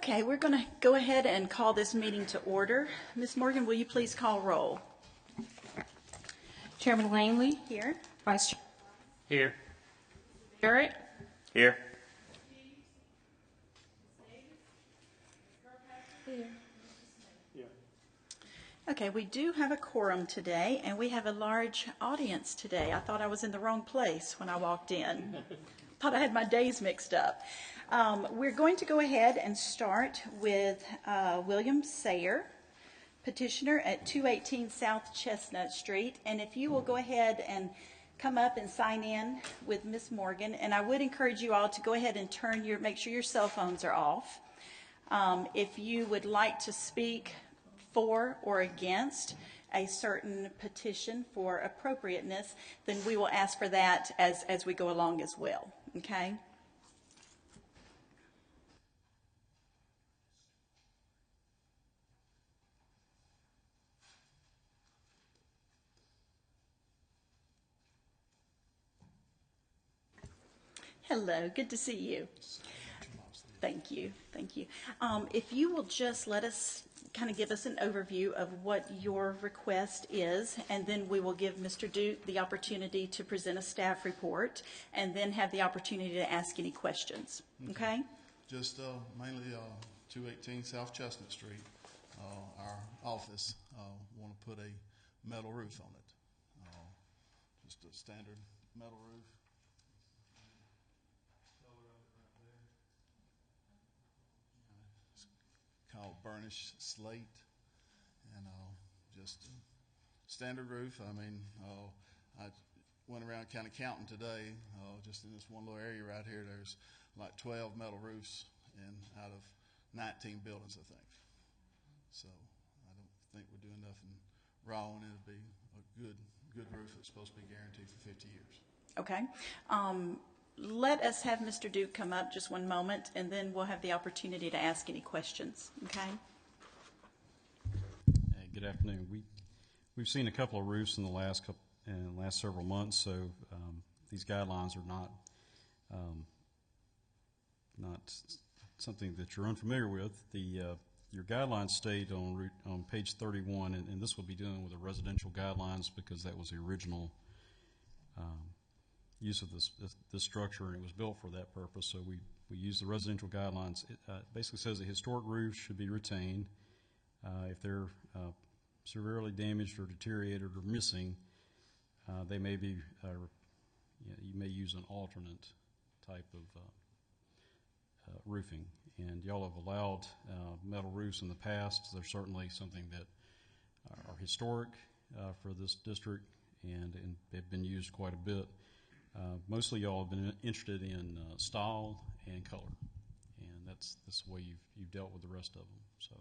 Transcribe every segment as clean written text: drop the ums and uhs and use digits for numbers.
Okay, we're going to go ahead and call this meeting to order. Ms. Morgan, will you please call roll? Chairman Langley. Here. Vice Chair Here. Barrett. Here. Okay, we do have a quorum today, and we have a large audience today. I thought I was in the wrong place when I walked in. Thought I had my days mixed up. We're going to go ahead and start with William Sayer, petitioner at 218 South Chestnut Street. And if you will go ahead and come up and sign in with Ms. Morgan, and I would encourage you all to go ahead and make sure your cell phones are off. If you would like to speak for or against a certain petition for appropriateness, then we will ask for that as we go along as well, okay? Hello, good to see you. Thank you, thank you. If you will just let us kind of give us an overview of what your request is, and then we will give Mr. Duke the opportunity to present a staff report, and then have the opportunity to ask any questions, okay? Just mainly 218 South Chestnut Street. Our office want to put a metal roof on it. Just a standard metal roof. Called burnished slate, and just standard roof. I mean, I went around kind of counting today. Just in this one little area right here, there's like 12 metal roofs, and out of 19 buildings, I think. So I don't think we're doing nothing wrong. It'll be a good roof that's supposed to be guaranteed for 50 years. Okay. Let us have Mr. Duke come up just one moment, and then we'll have the opportunity to ask any questions, okay? Hey, good afternoon. We've seen a couple of roofs in the last several months, so these guidelines are not something that you're unfamiliar with. Your guidelines state on page 31, and this will be dealing with the residential guidelines because that was the original use of this structure, and it was built for that purpose. So we use the residential guidelines. It basically says that historic roofs should be retained. If they're severely damaged or deteriorated or missing, they may be. You may use an alternate type of roofing. And y'all have allowed metal roofs in the past. They're certainly something that are historic for this district, and they've been used quite a bit. Mostly y'all have been interested in style and color, and that's the way you've dealt with the rest of them. So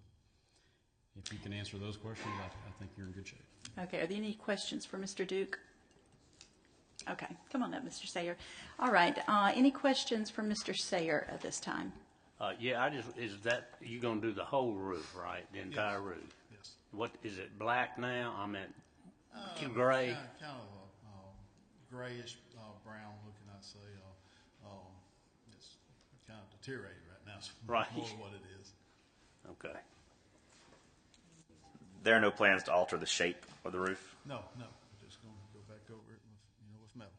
if you can answer those questions, I think you're in good shape. Okay, are there any questions for Mr. Duke? Okay, come on up, Mr. Sayer. All right, any questions for Mr. Sayer at this time? Yeah, is that, you're going to do the whole roof, right? The entire roof? Yes. What, is it black now? I mean, gray? Kind of grayish brown looking, I'd say. It's kind of deteriorated right now. It's Right. more what it is. Okay. There are no plans to alter the shape of the roof. No. We're just going to go back over it with metal.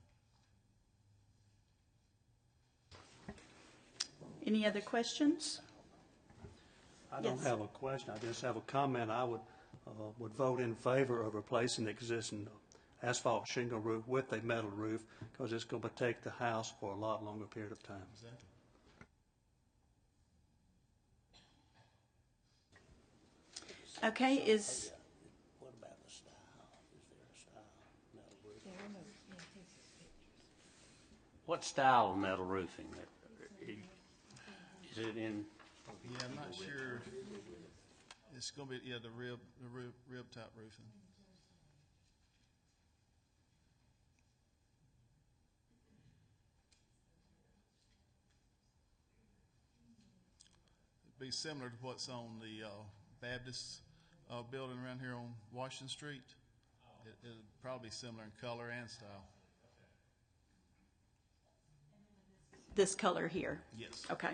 Any other questions? I don't Yes. have a question. I just have a comment. I would vote in favor of replacing the existing asphalt shingle roof with a metal roof because it's going to protect the house for a lot longer period of time. Exactly. Okay, What about the style? Is there a style metal roofing? What style of metal roofing? Is it in? Yeah, I'm not sure. It's going to be the rib type roofing. It'd be similar to what's on the Baptist building around here on Washington Street. It'll probably be similar in color and style. this color here? Yes. Okay.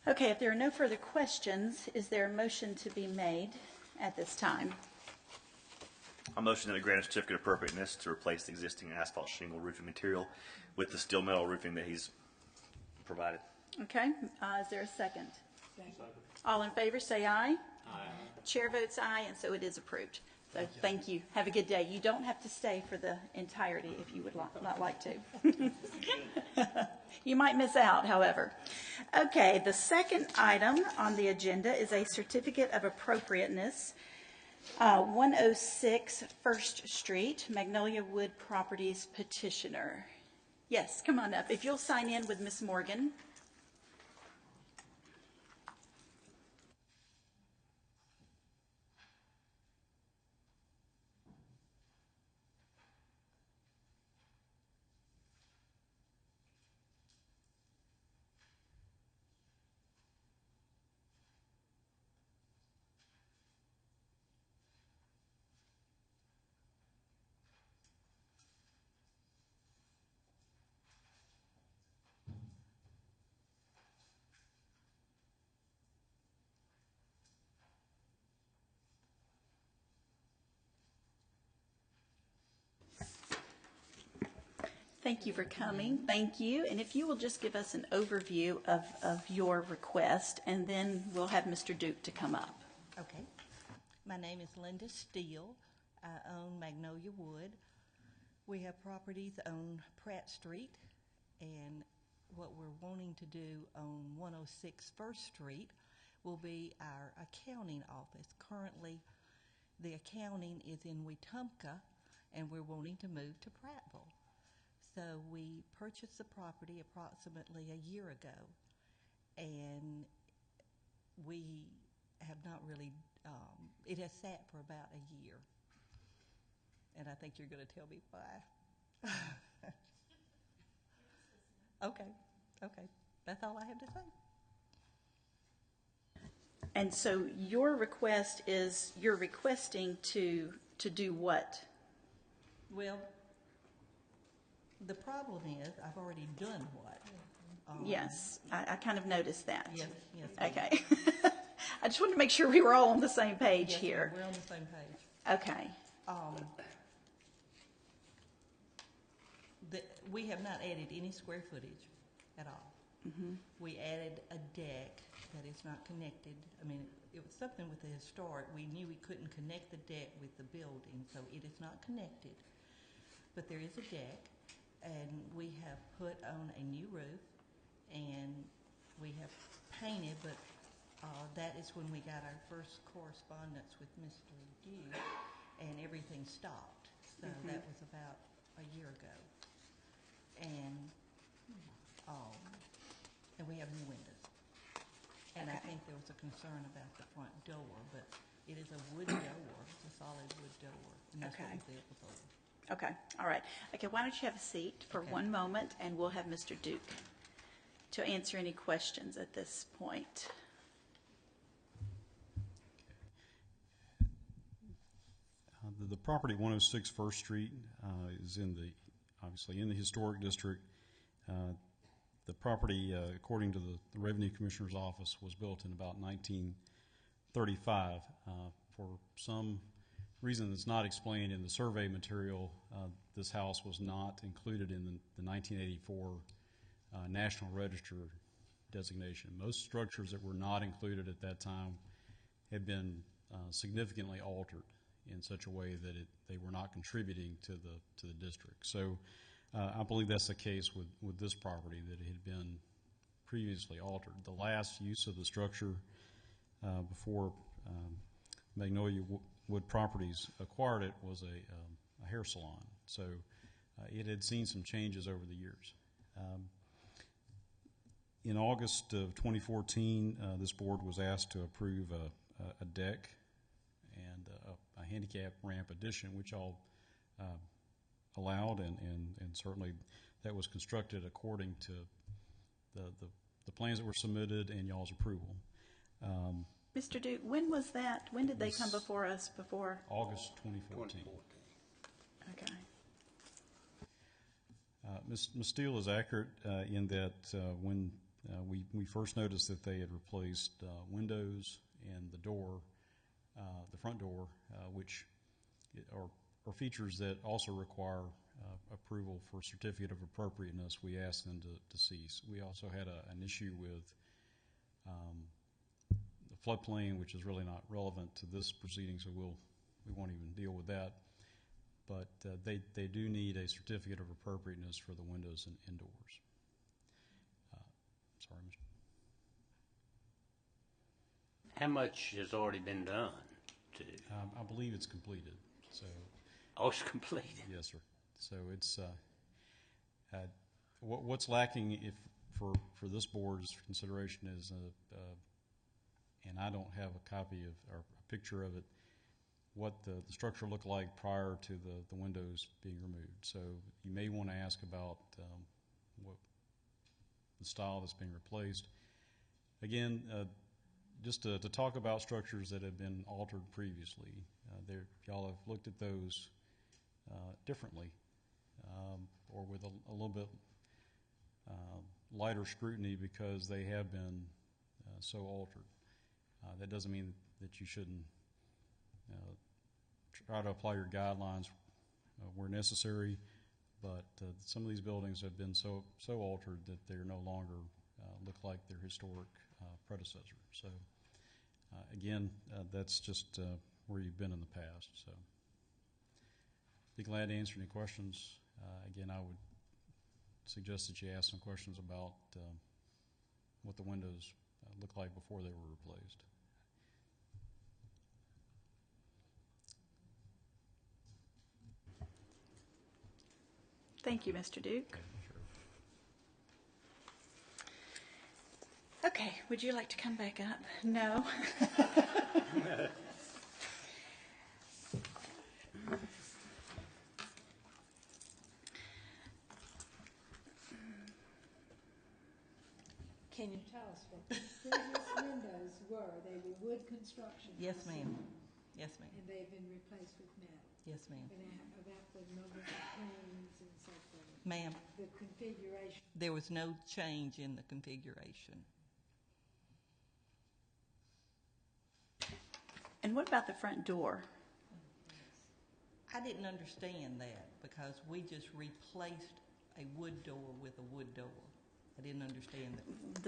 Okay, if there are no further questions, is there a motion to be made at this time? A motion that we grant a certificate of appropriateness to replace the existing asphalt shingle roofing material with the steel metal roofing that he's provided. Okay, is there a second? All in favor, say aye. Aye. Chair votes aye, and so it is approved. So thank you. Have a good day. You don't have to stay for the entirety if you would not like to. You might miss out, however. Okay, the second item on the agenda is a certificate of appropriateness. 106 First Street, Magnolia Wood Properties petitioner. Yes, come on up. If you'll sign in with Miss Morgan. Thank you for coming. Thank you. And if you will just give us an overview of your request, and then we'll have Mr. Duke to come up. Okay. My name is Linda Steele. I own Magnolia Wood. We have properties on Pratt Street, and what we're wanting to do on 106 First Street will be our accounting office. Currently, the accounting is in Wetumpka, and we're wanting to move to Prattville. So we purchased the property approximately a year ago, and we have not really, it has sat for about a year. And I think you're going to tell me why. Okay. That's all I have to say. And so your request is, you're requesting to do what? Well, the problem is, I've already done what? Yes, I kind of noticed that. Yes. Okay. I just wanted to make sure we were all on the same page Yes, here. we're on the same page. Okay. We have not added any square footage at all. Mm-hmm. We added a deck that is not connected. I mean, it was something with the historic. We knew we couldn't connect the deck with the building, so it is not connected. But there is a deck, and we have put on a new roof, and we have painted, but that is when we got our first correspondence with Mr. Duke, and everything stopped. So that was about a year ago. And we have new windows. And I think there was a concern about the front door, but it is a wood door. It's a solid wood door, and that's what we built before. Okay. All right. Okay, why don't you have a seat for one moment, and we'll have Mr. Duke to answer any questions at this point. The property 106 First Street is obviously in the historic district. The property, according to the Revenue Commissioner's Office, was built in about 1935. For some reason that's not explained in the survey material, this house was not included in the 1984 National Register designation. Most structures that were not included at that time had been significantly altered in such a way that they were not contributing to the district. So I believe that's the case with this property, that it had been previously altered. The last use of the structure before Magnolia Wood Properties acquired it was a hair salon. So it had seen some changes over the years. In August of 2014, this board was asked to approve a deck and a handicap ramp addition, which all allowed, and certainly that was constructed according to the plans that were submitted and y'all's approval. Mr. Duke, when was that? When did they come before us before? August 2014. Okay. Ms. Steele is accurate in that when We first noticed that they had replaced windows and the door, the front door, which are features that also require approval for certificate of appropriateness. We asked them to cease. We also had an issue with the floodplain, which is really not relevant to this proceeding, so we won't even deal with that. But they do need a certificate of appropriateness for the windows and indoors. Sorry, Mr. How much has already been done to? I believe it's completed. So. Oh, it's completed. Yes, sir. So it's what's lacking for this board's consideration is and I don't have a copy of or a picture of it, what the structure looked like prior to the windows being removed. So you may want to ask about what the style that's being replaced. Again, just to talk about structures that have been altered previously. Y'all have looked at those differently or with a little bit lighter scrutiny because they have been so altered. That doesn't mean that you shouldn't try to apply your guidelines where necessary, but some of these buildings have been so altered that they're no longer look like their historic predecessor. So again, that's just where you've been in the past. So be glad to answer any questions. Again, I would suggest that you ask some questions about what the windows looked like before they were replaced. Thank you, Mr. Duke. Okay, would you like to come back up? No. Can you tell us what the previous windows were? They were wood construction. Yes, ma'am. Yes, ma'am. And they've been replaced with metal. Yes, ma'am. And about the number of panes and so forth. Ma'am, The configuration. there was no change in the configuration. And what about the front door? I didn't understand that because we just replaced a wood door with a wood door. I didn't understand that.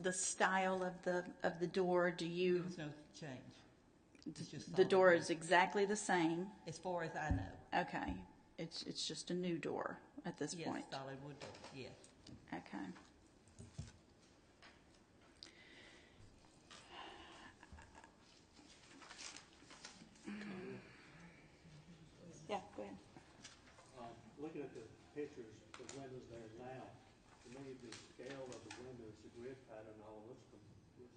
The style of the door, do There you, was no change. It's just the solid door wood. is exactly the same? As far as I know. Okay, it's just a new door at this Yes, point? solid wood door, yes. Okay. Yeah, go ahead. Looking at the pictures, the windows there now, to me, the scale of the windows, the grid pattern, all looks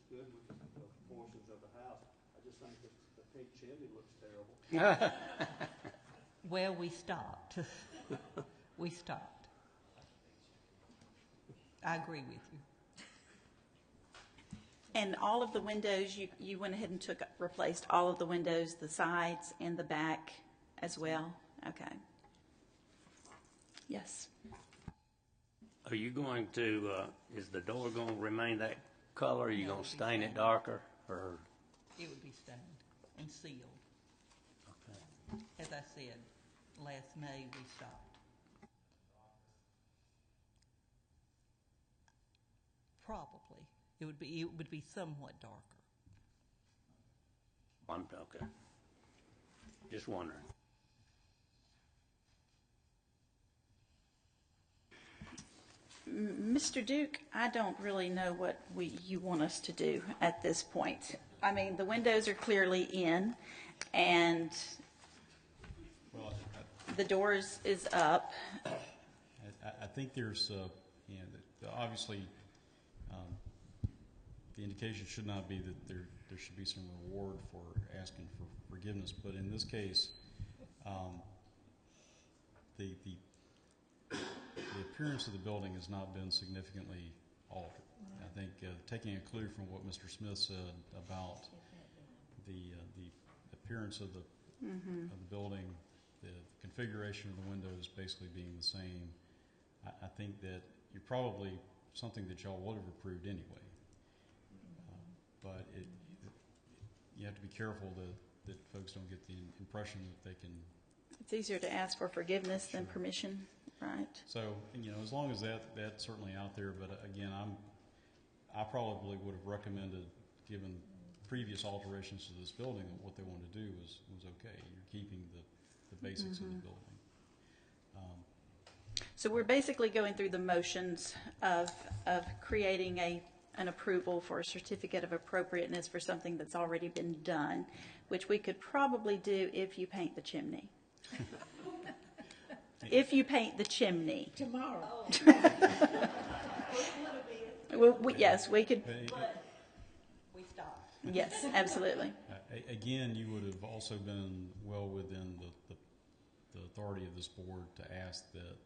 good with the portions of the house. I just think that the pink chimney looks terrible. Well, we stopped. We stopped. I agree with you. And all of the windows, you went ahead and replaced all of the windows, the sides and the back as well? Okay. Yes. Are you going to, is the door going to remain that color? Are you going to stain it darker? Or? It would be stained and sealed. Okay. As I said, last May we stopped. Probably. It would be somewhat darker. Okay. Just wondering. Mr. Duke, I don't really know what you want us to do at this point. I mean, the windows are clearly in, and the doors is up. I think there's, obviously, the indication should not be that there should be some reward for asking for forgiveness, but in this case, the appearance of the building has not been significantly altered. I think taking a clue from what Mr. Smith said about the appearance of the building, the configuration of the windows basically being the same, I think that you're probably something that y'all would have approved anyway. But you have to be careful that folks don't get the impression that they can. It's easier to ask for forgiveness than permission, right? So, as long as that's certainly out there, but again, I probably would have recommended, given previous alterations to this building, that what they wanted to do was okay. You're keeping the basics of the building. So we're basically going through the motions of creating an approval for a certificate of appropriateness for something that's already been done, which we could probably do if you paint the chimney. If you paint the chimney. Tomorrow. Well, yes, we could. We stopped. Yes, absolutely. Again, you would have also been well within the authority of this board to ask that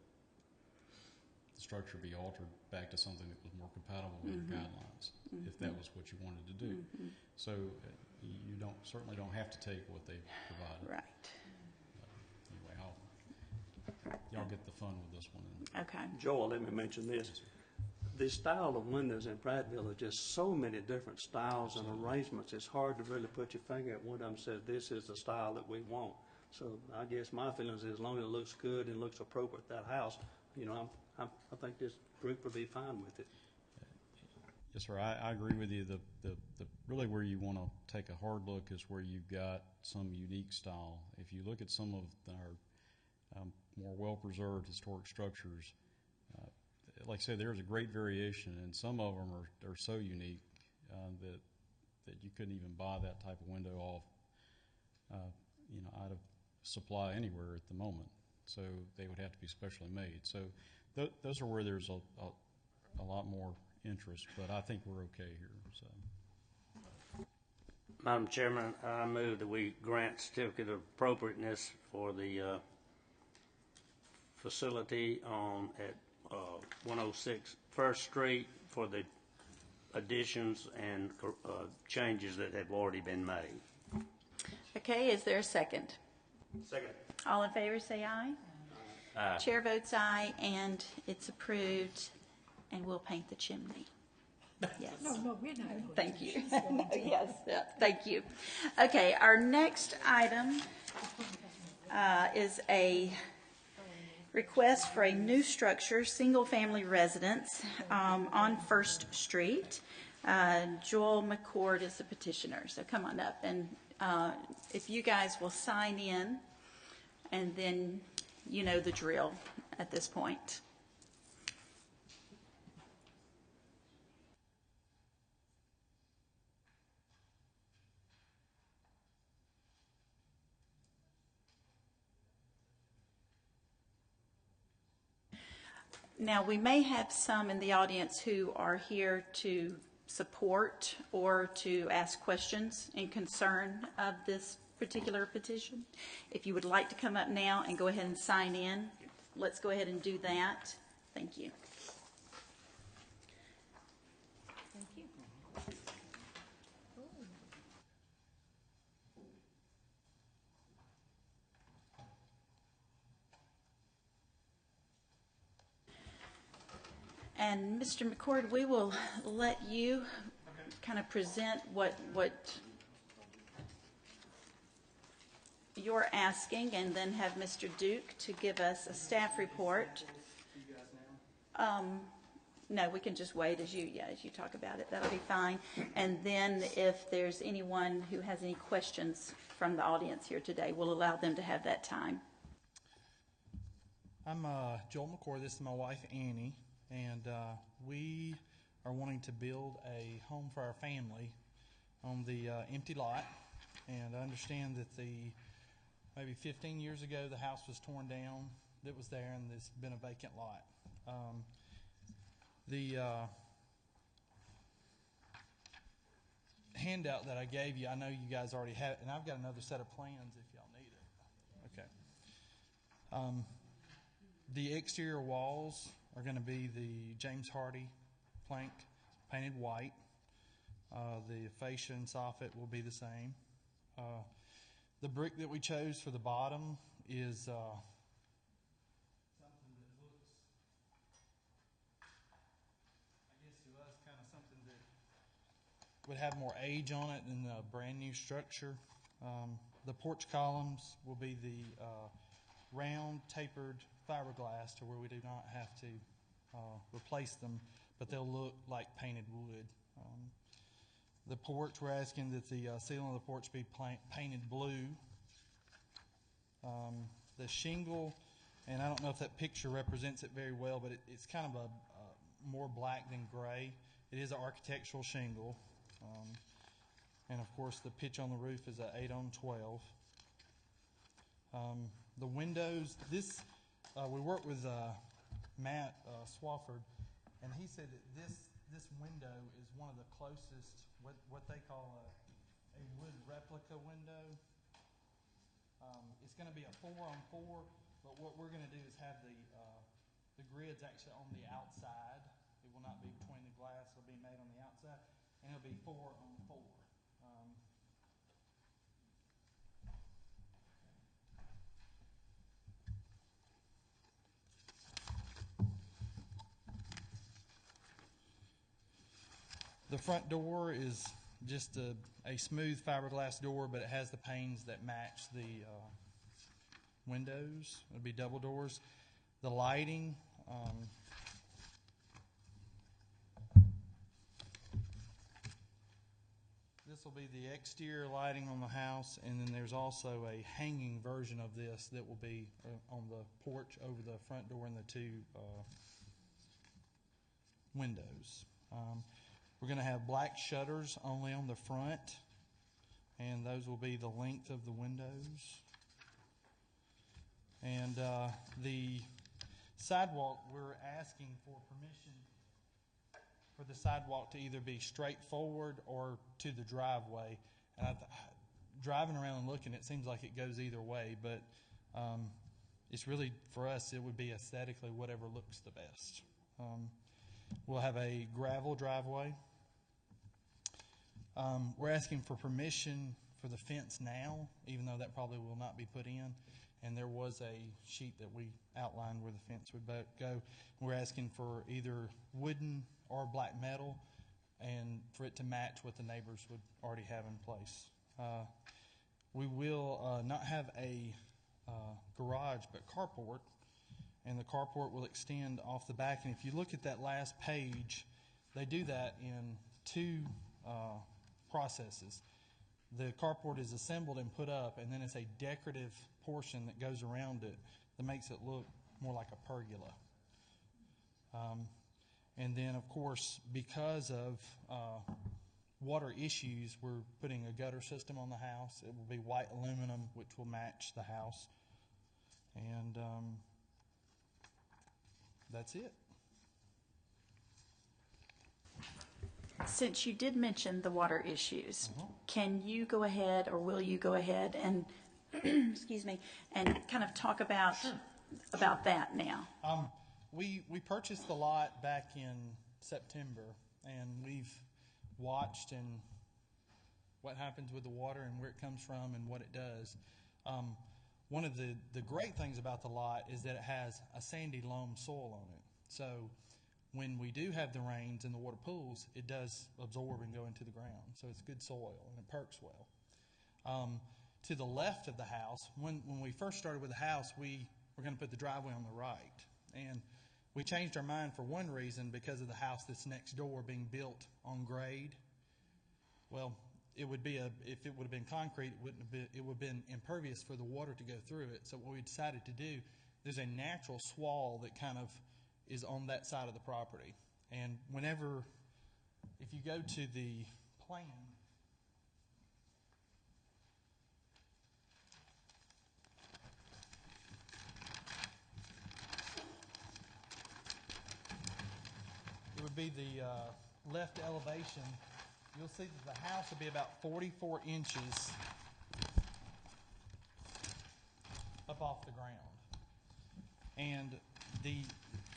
the structure be altered back to something that was more compatible with your guidelines, if that was what you wanted to do. So you certainly don't have to take what they've provided. Right. Anyway, y'all get the fun with this one. Okay. Joel, let me mention this. The style of windows in Prattville are just so many different styles and arrangements. It's hard to really put your finger at one of them and say, this is the style that we want. So I guess my feelings is as long as it looks good and looks appropriate to that house, I think this group would be fine with it. Yes, sir. I agree with you. The really where you want to take a hard look is where you've got some unique style. If you look at some of our more well-preserved historic structures, like I said, there's a great variation, and some of them are so unique that you couldn't even buy that type of window off, out of supply anywhere at the moment. So they would have to be specially made. So those are where there's a lot more interest, but I think we're okay here. So, Madam Chairman, I move that we grant certificate of appropriateness for the facility at 106 First Street for the additions and changes that have already been made. Okay, is there a second? Second. All in favor say aye. Aye. Chair votes aye, and it's approved, and we'll paint the chimney. Yes. No, we're not. Thank you. Yes, yeah, thank you. Okay, our next item is a request for a new structure, single-family residence on First Street. Joel McCord is the petitioner, so come on up. And if you guys will sign in, and then you know the drill at this point. Now, we may have some in the audience who are here to support or to ask questions in concern of this particular petition. If you would like to come up now and go ahead and sign in, let's go ahead and do that. Thank you. Thank you. And Mr. McCord, we will let you kind of present what you're asking, and then have Mr. Duke to give us a staff report. No, we can just wait as you talk about it. That'll be fine. And then if there's anyone who has any questions from the audience here today, we'll allow them to have that time. I'm Joel McCord. This is my wife, Annie. And we are wanting to build a home for our family on the empty lot. And I understand that maybe 15 years ago, the house was torn down that was there, and it's been a vacant lot. The handout that I gave you, I know you guys already have it, and I've got another set of plans if y'all need it. Okay. The exterior walls are going to be the James Hardy plank painted white. The fascia and soffit will be the same. The brick that we chose for the bottom is something that looks would have more age on it than the brand new structure. The porch columns will be the round tapered fiberglass to where we do not have to replace them, but they'll look like painted wood. The porch, we're asking that the ceiling of the porch be painted blue. The shingle, and I don't know if that picture represents it very well, but it's kind of a more black than gray. It is an architectural shingle. And of course the pitch on the roof is a 8-on-12. The windows, we worked with Matt Swafford, and he said that this window is one of the closest, what they call a wood replica window. It's going to be a 4-on-4, but what we're going to do is have the grids actually on the outside. It will not be between the glass. It'll be made on the outside, and it'll be 4-on-4. The front door is just a smooth fiberglass door, but it has the panes that match the windows. It'll be double doors. The lighting, this will be the exterior lighting on the house, and then there's also a hanging version of this that will be on the porch over the front door and the two windows. We're going to have black shutters only on the front, and those will be the length of the windows. And the sidewalk, we're asking for permission for the sidewalk to either be straight forward or to the driveway. And driving around and looking, it seems like it goes either way, but it's really, for us, it would be aesthetically whatever looks the best. We'll have a gravel driveway. We're asking for permission for the fence now, even though that probably will not be put in. And there was a sheet that we outlined where the fence would go. We're asking for either wooden or black metal, and for it to match what the neighbors would already have in place. We will not have a garage, but carport, and the carport will extend off the back. And if you look at that last page, they do that in two processes. The carport is assembled and put up, and then it's a decorative portion that goes around it that makes it look more like a pergola. And then, of course, because of water issues, we're putting a gutter system on the house. It will be white aluminum, which will match the house. And that's it. Since you did mention the water issues, can you go ahead, or will you go ahead and, excuse me, and kind of talk about that now? We purchased the lot back in September, and we've watched and what happens with the water and where it comes from and what it does. One of the great things about the lot is that it has a sandy loam soil on it. So when we do have the rains and the water pools, it does absorb and go into the ground. So it's good soil and it perks well. To the left of the house, when we first started with the house, we were going to put the driveway on the right. And we changed our mind for one reason, because of the house that's next door being built on grade. Well, it would be if it would have been concrete, it would have been impervious for the water to go through it. So what we decided to do, there's a natural swale that kind of is on that side of the property. And if you go to the plan, it would be the left elevation. You'll see that the house will be about 44 inches up off the ground. And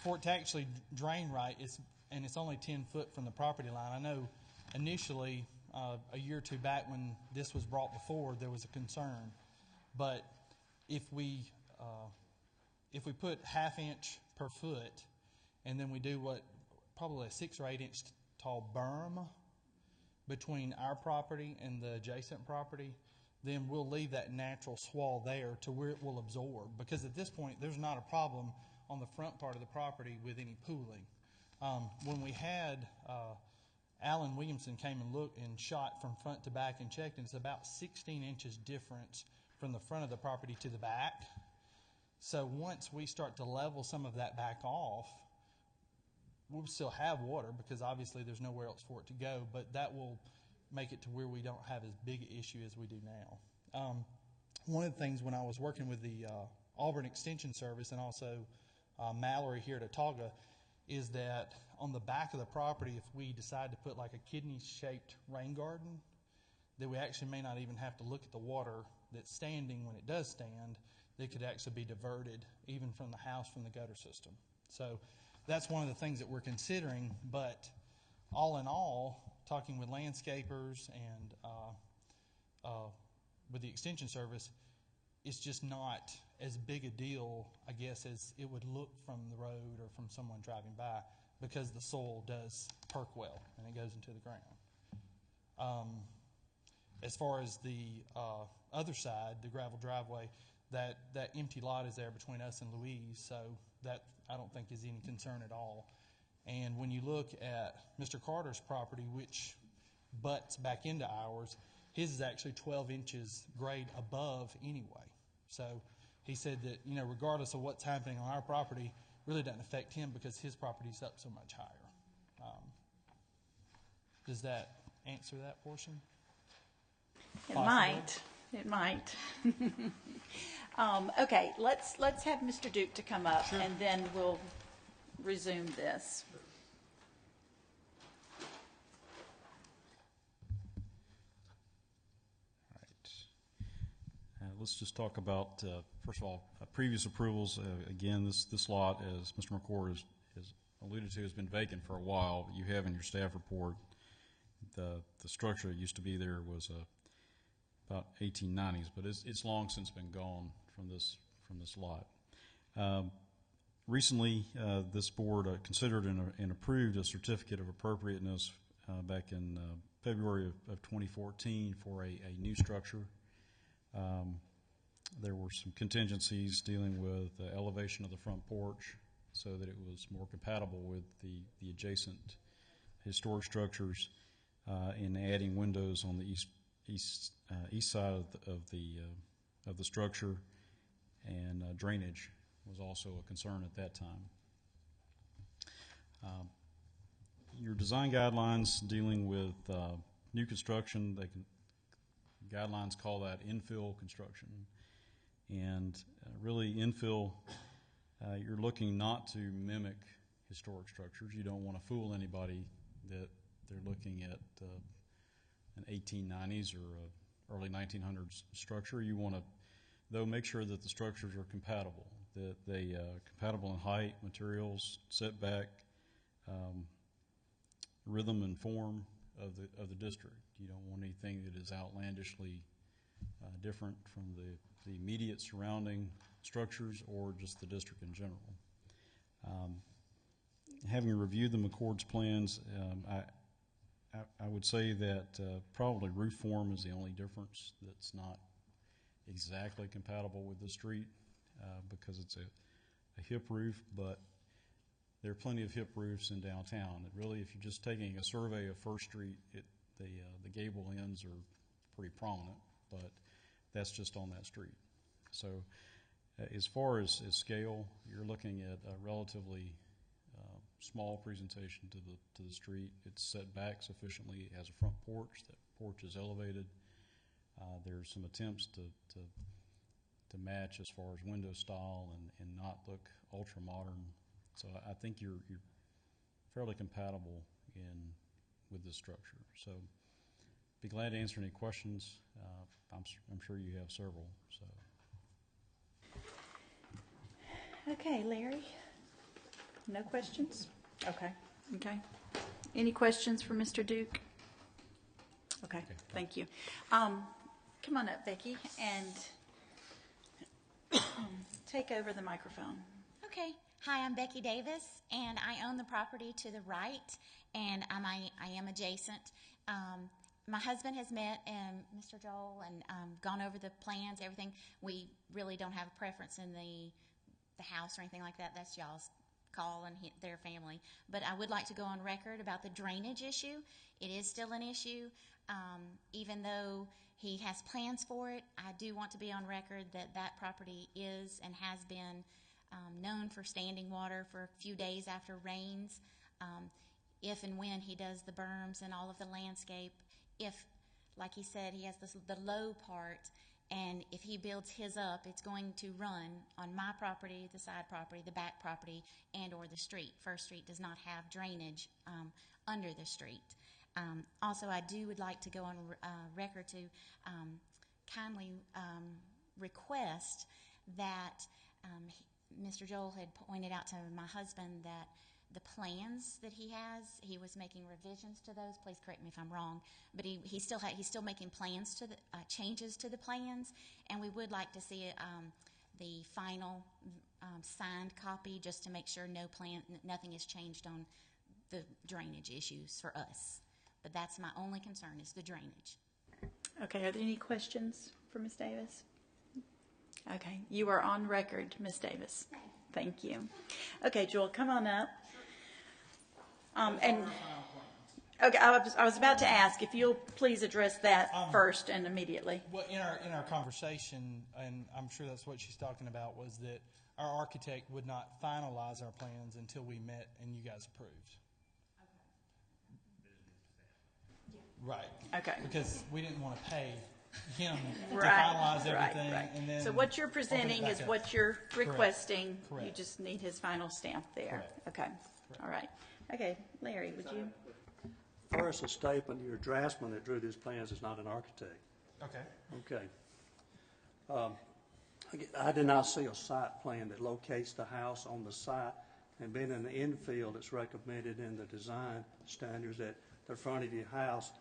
for it to actually drain right, it's only 10 foot from the property line. I know initially, a year or two back when this was brought before, there was a concern. But if we put 1/2 inch per foot, and then we do probably a 6 or 8 inch tall berm, between our property and the adjacent property, then we'll leave that natural swell there to where it will absorb. Because at this point, there's not a problem on the front part of the property with any pooling. When we had Alan Williamson came and looked and shot from front to back and checked, and it's about 16 inches difference from the front of the property to the back. So once we start to level some of that back off, we'll still have water because obviously there's nowhere else for it to go, but that will make it to where we don't have as big an issue as we do now. One of the things when I was working with the Auburn Extension Service and also Mallory here at Otaga is that on the back of the property, if we decide to put like a kidney-shaped rain garden, that we actually may not even have to look at the water that's standing when it does stand. That could actually be diverted even from the house, from the gutter system. So that's one of the things that we're considering, but all in all, talking with landscapers and with the Extension Service, it's just not as big a deal, I guess, as it would look from the road or from someone driving by because the soil does perk well and it goes into the ground. As far as the other side, the gravel driveway, that empty lot is there between us and Louise, so that I don't think is any concern at all. And when you look at Mr. Carter's property, which butts back into ours, his is actually 12 inches grade above anyway. So he said that, you know, regardless of what's happening on our property, really doesn't affect him because his property's up so much higher. Does that answer that portion? It might. It might. Okay, let's have Mr. Duke to come up, and then we'll resume this. Let's just talk about, first of all, previous approvals. Again, this lot, as Mr. McCord has alluded to, has been vacant for a while. You have in your staff report the structure that used to be there was about 1890s, but it's long since been gone from this lot. Recently, this board considered and approved a certificate of appropriateness back in February of 2014 for a new structure. There were some contingencies dealing with the elevation of the front porch so that it was more compatible with the adjacent historic structures, and adding windows on the east side of the structure, and drainage was also a concern at that time. Your design guidelines dealing with new construction, guidelines call that infill construction. And really infill, you're looking not to mimic historic structures. You don't want to fool anybody that they're looking at an 1890s or early 1900s structure. You want to, though, make sure that the structures are compatible, that they compatible in height, materials, setback, rhythm and form of the district. You don't want anything that is outlandishly different from the immediate surrounding structures or just the district in general. Having reviewed the McCord's plans, I would say that probably roof form is the only difference that's not exactly compatible with the street because it's a hip roof, but there are plenty of hip roofs in downtown. It really, if you're just taking a survey of First Street, the gable ends are pretty prominent, but that's just on that street. So as far as scale, you're looking at a relatively small presentation to the street. It's set back sufficiently. It has a front porch. That porch is elevated. There's some attempts to match as far as window style and not look ultra modern. So I think you're fairly compatible with this structure. So be glad to answer any questions. I'm sure you have several. So. Okay, Larry. No questions? Okay. Any questions for Mr. Duke? Okay, thank you. Come on up, Becky, and take over the microphone. Okay. Hi, I'm Becky Davis, and I own the property to the right, and I am adjacent. My husband has met Mr. Joel and gone over the plans, everything. We really don't have a preference in the house or anything like that. That's y'all's call and their family. But I would like to go on record about the drainage issue. It is still an issue. Even though he has plans for it, I do want to be on record that that property is and has been known for standing water for a few days after rains. If and when he does the berms and all of the landscape, if, like he said, he has the low part, and if he builds his up, it's going to run on my property, the side property, the back property, and or the street. First Street does not have drainage under the street. Also, I would like to go on record to kindly request that Mr. Joel had pointed out to my husband that the plans that he was making revisions to those. Please correct me if I'm wrong, but he's still making plans to the changes to the plans, and we would like to see the final signed copy just to make sure nothing has changed on the drainage issues for us. But that's my only concern is the drainage. Okay, are there any questions for Ms. Davis? Okay, you are on record, Ms. Davis. Thank you. Okay, Joel, come on up. And okay, I was about to ask if you'll please address that first and immediately. Well, in our conversation, and I'm sure that's what she's talking about, was that our architect would not finalize our plans until we met and you guys approved. Right. Okay. Because we didn't want to pay him to Right, finalize everything. right. And then So what you're open it presenting back is up. what you're requesting. Correct. You just need his final stamp there. Correct. Okay. All right. Okay, Larry, would you? First, a statement, your draftsman that drew these plans is not an architect. Okay. Okay. I did not see a site plan that locates the house on the site, and being in the infield, it's recommended in the design standards that the front of your house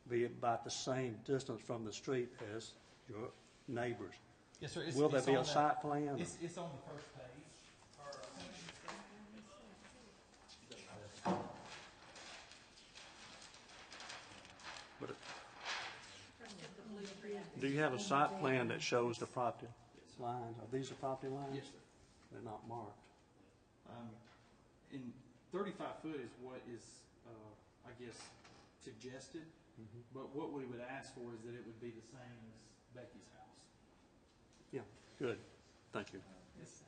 be about the same distance from the street as your neighbors. Yes, sir. Will there it's be on a site plan? It's on the first page. But do you have a site plan that shows the property lines? Are these the property lines? Yes, sir. They're not marked. In 35 foot is what is, I guess, suggested. But what we would ask for is that it would be the same as Becky's house. Yeah, good. Thank you. Yes.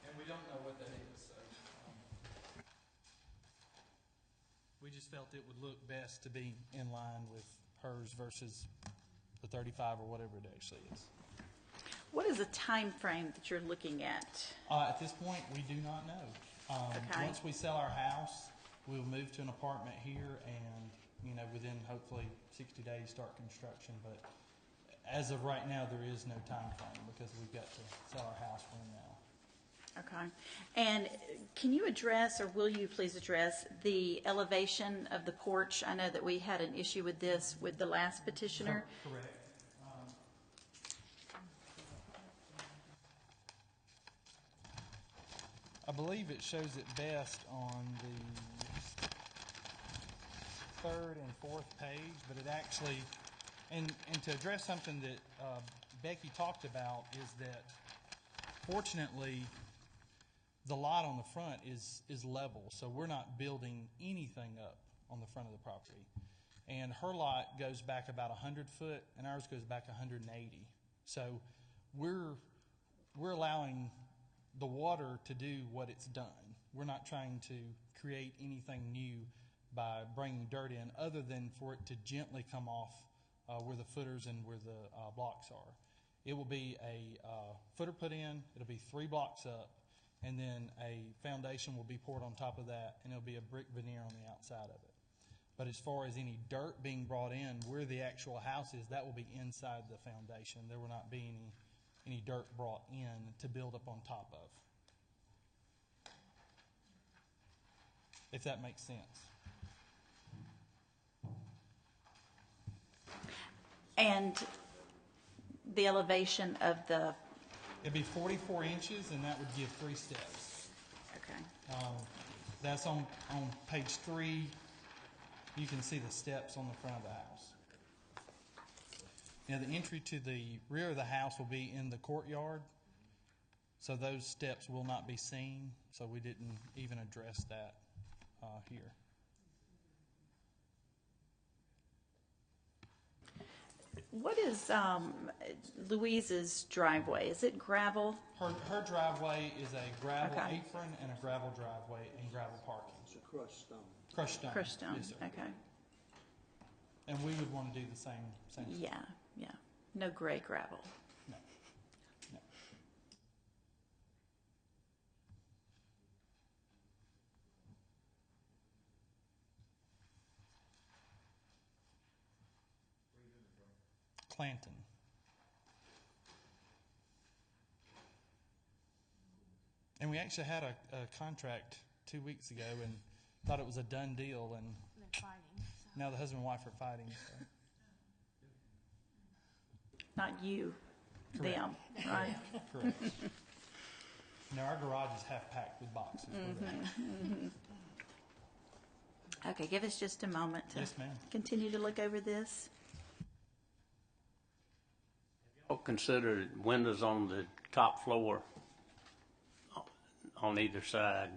And we don't know what that is, so we just felt it would look best to be in line with hers versus the 35 or whatever it actually is. What is the time frame that you're looking at? At this point, we do not know. Okay. Once we sell our house, we'll move to an apartment here and, within hopefully 60 days start construction. But as of right now, there is no time frame because we've got to sell our house for now. Okay. And can you address, or will you please address, the elevation of the porch? I know that we had an issue with this with the last petitioner. Correct. I believe it shows it best on the third and fourth page, but it actually, and to address something that Becky talked about is that fortunately the lot on the front is level, so we're not building anything up on the front of the property. And her lot goes back about 100 foot, and ours goes back 180. So we're allowing the water to do what it's done. We're not trying to create anything new by bringing dirt in, other than for it to gently come off where the footers and where the blocks are. It will be a footer put in, it'll be 3 blocks up, and then a foundation will be poured on top of that, and it'll be a brick veneer on the outside of it. But as far as any dirt being brought in, where the actual house is, that will be inside the foundation. There will not be any dirt brought in to build up on top of. If that makes sense. And the elevation of the It'd be 44 inches, and that would give 3 steps. Okay. That's on page 3. You can see the steps on the front of the house. Now, the entry to the rear of the house will be in the courtyard, so those steps will not be seen, so we didn't even address that here. What is Louise's driveway? Is it gravel? Her driveway is a gravel Okay. apron and a gravel driveway and gravel parking. It's a crushed stone. Crushed stone. Crushed stone. Yes, sir. Okay. And we would want to do the same. Yeah, yeah. No gray gravel. No. No. Clanton. And we actually had a contract 2 weeks ago and thought it was a done deal, and They're fighting. So. now the husband and wife are fighting. So. Not you, Correct. them, right? Correct. No, our garage is half packed with boxes. We're ready. Okay, give us just a moment to Yes, ma'am. continue to look over this. Consider windows on the top floor on either side.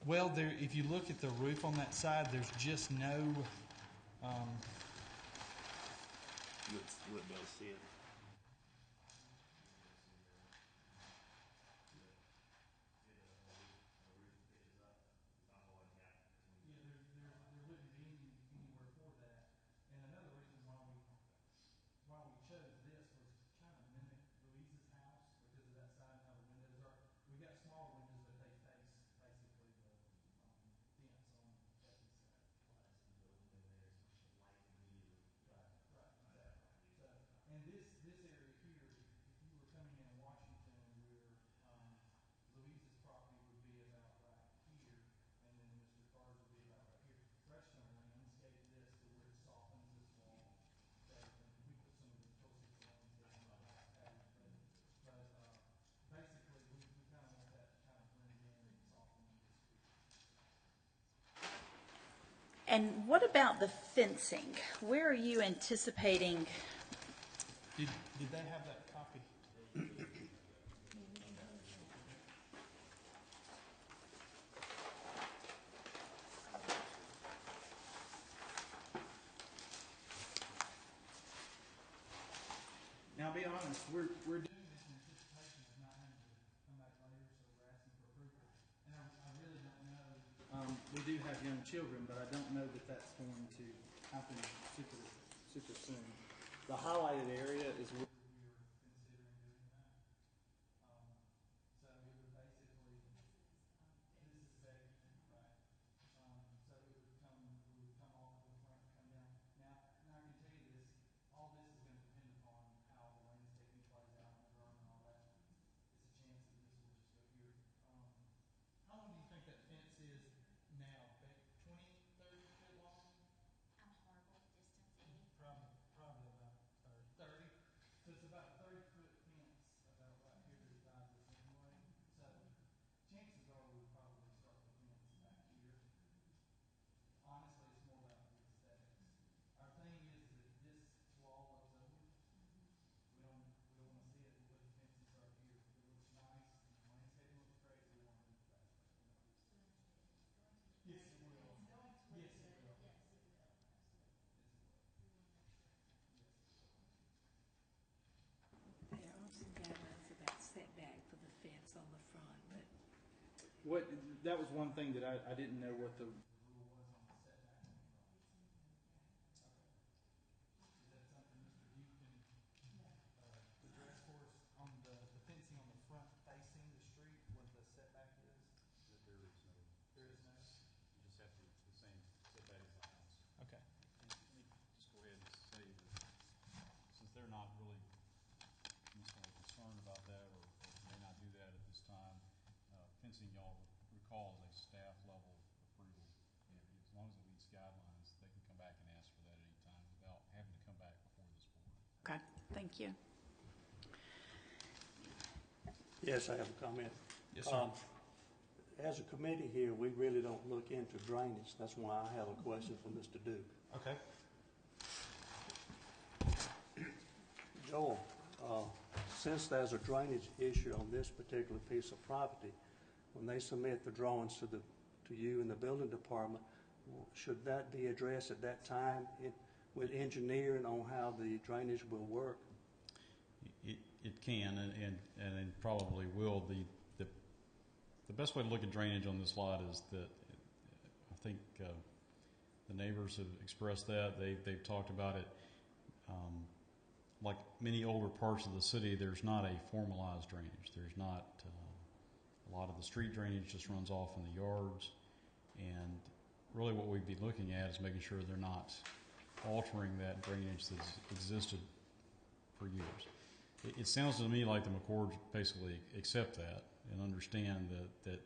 Well, there. If you look at the roof on that side, there's just no. You wouldn't be able to see it. There wouldn't be anywhere for that. And another reason why we chose this was to kind of mimic Louise's house because of that side and how the windows are. We got smaller windows, but they face basically the fence on that east side. Right, exactly. So, and this area here, if you were coming in Washington, where Louise's property would be about right here, and then Mr. Carter's would be about right here. We're actually going to landscape this to where it softens this wall. So, and we put some of the choices of landscaping on the last page, but basically we kind of want that to kind of blend in and soften this feature. And what about the fencing? Where are you anticipating? Did they have that copy? Now, I'll be honest, we're doing this in anticipation of not having to come back later, so we're asking for approval. And I really don't know. We do have young children, but I don't know that that's going to happen super soon. The highlighted area is where we are considering doing that. So it would basically, this is Becky, right? So it would come, we would come off of the front, come down. Now I can tell you this, all this is going to depend upon how the landscaping plays out and the berm and all that. It's a chance that this will just go here. How long do you think that fence is now? 20, 30 feet long? I'm horrible with distance, Eddie. Probably about 30. So it's about a 30-foot fence about right here that divides us anyway. So chances are we would probably start the fence back here. Honestly, it's more about the aesthetics. Our thing is that this wall looks ugly. We don't want to see it. We'll put the fence and start here. If it looks nice and the landscaping looks great, we want to move it back. Yes, it will. Yes, it will. Yes, it will. Yes, it will. Yes, it will. There are some guidelines about setback for the fence on the front, but That was one thing that I didn't know what the rule was on the setback on the front. Okay. Is that something, Mr. Duke, can address for us on the fencing on the front facing the street, what the setback is? There is no. There is no. You just have the same setback as the house. Okay. And let me just go ahead and say that since they're not really necessarily concerned about that or may not do that at this time, fencing, y'all recall, is a staff level approval. And as long as it meets guidelines, they can come back and ask for that at any time without having to come back before this board. Okay, thank you. Yes, I have a comment. Yes, sir. As a committee here, we really don't look into drainage. That's why I have a question for Mr. Duke. Okay. Joel, since there's a drainage issue on this particular piece of property, when they submit the drawings to you in the building department, should that be addressed at that time with engineering on how the drainage will work? It can and it probably will. The best way to look at drainage on this lot is that I think the neighbors have expressed that. They've talked about it. Like many older parts of the city, there's not a formalized drainage. There's not a lot of the street drainage just runs off in the yards. And really what we'd be looking at is making sure they're not altering that drainage that's existed for years. It sounds to me like the McCords basically accept that and understand that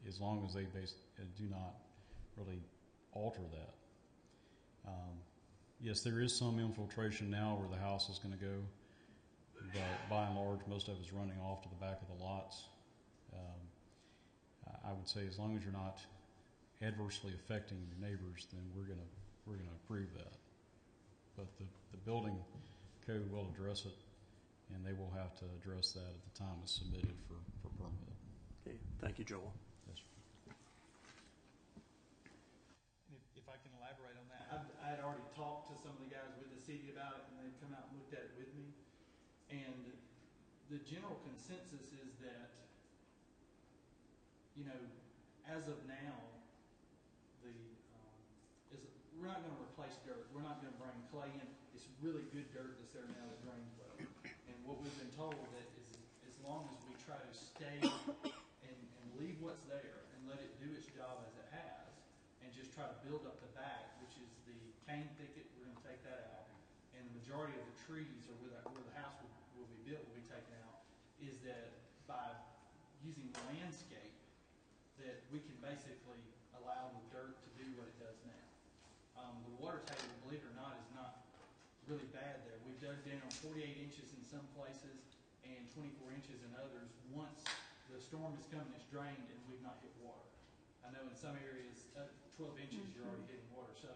as long as they do not really alter that. Yes, there is some infiltration now where the house is going to go, but by and large, most of it is running off to the back of the lots. I would say as long as you're not adversely affecting your neighbors, then we're going to approve that. But the building code will address it, and they will have to address that at the time it's submitted for permit. Okay, thank you, Joel. Yes, sir. If I can elaborate on that, I had already talked to some of the guys with the city about it, and they've come out and looked at it with me. And the general consensus is that, you know, as of now, we're not going to replace dirt. We're not going to bring clay in. It's really good dirt that's there now that drains well. And what we've been told that is as long as we try to stay and leave what's there and let it do its job as it has, and just try to build up the back, which is the cane thicket, we're going to take that out, and the majority of the trees or where the house will be built will be taken out, is that by using the landscape, that we can basically allow the dirt to do what it does now. The water table, believe it or not, is not really bad there. We've dug down 48 inches in some places and 24 inches in others. Once the storm has come and it's drained, and we've not hit water. I know in some areas, 12 inches, you're already hitting water. So,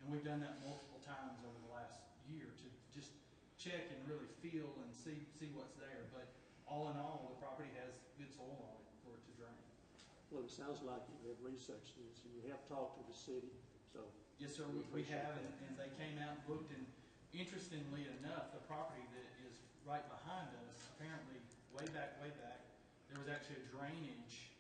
and we've done that multiple times over the last year to just check and really feel and see what's there. But all in all, the property has good soil on it for it to drain. Well, it sounds like you have researched this and you have talked to the city, so. Yes, sir, we have, and they came out and looked, and interestingly enough, the property that is right behind us, apparently way back, there was actually a drainage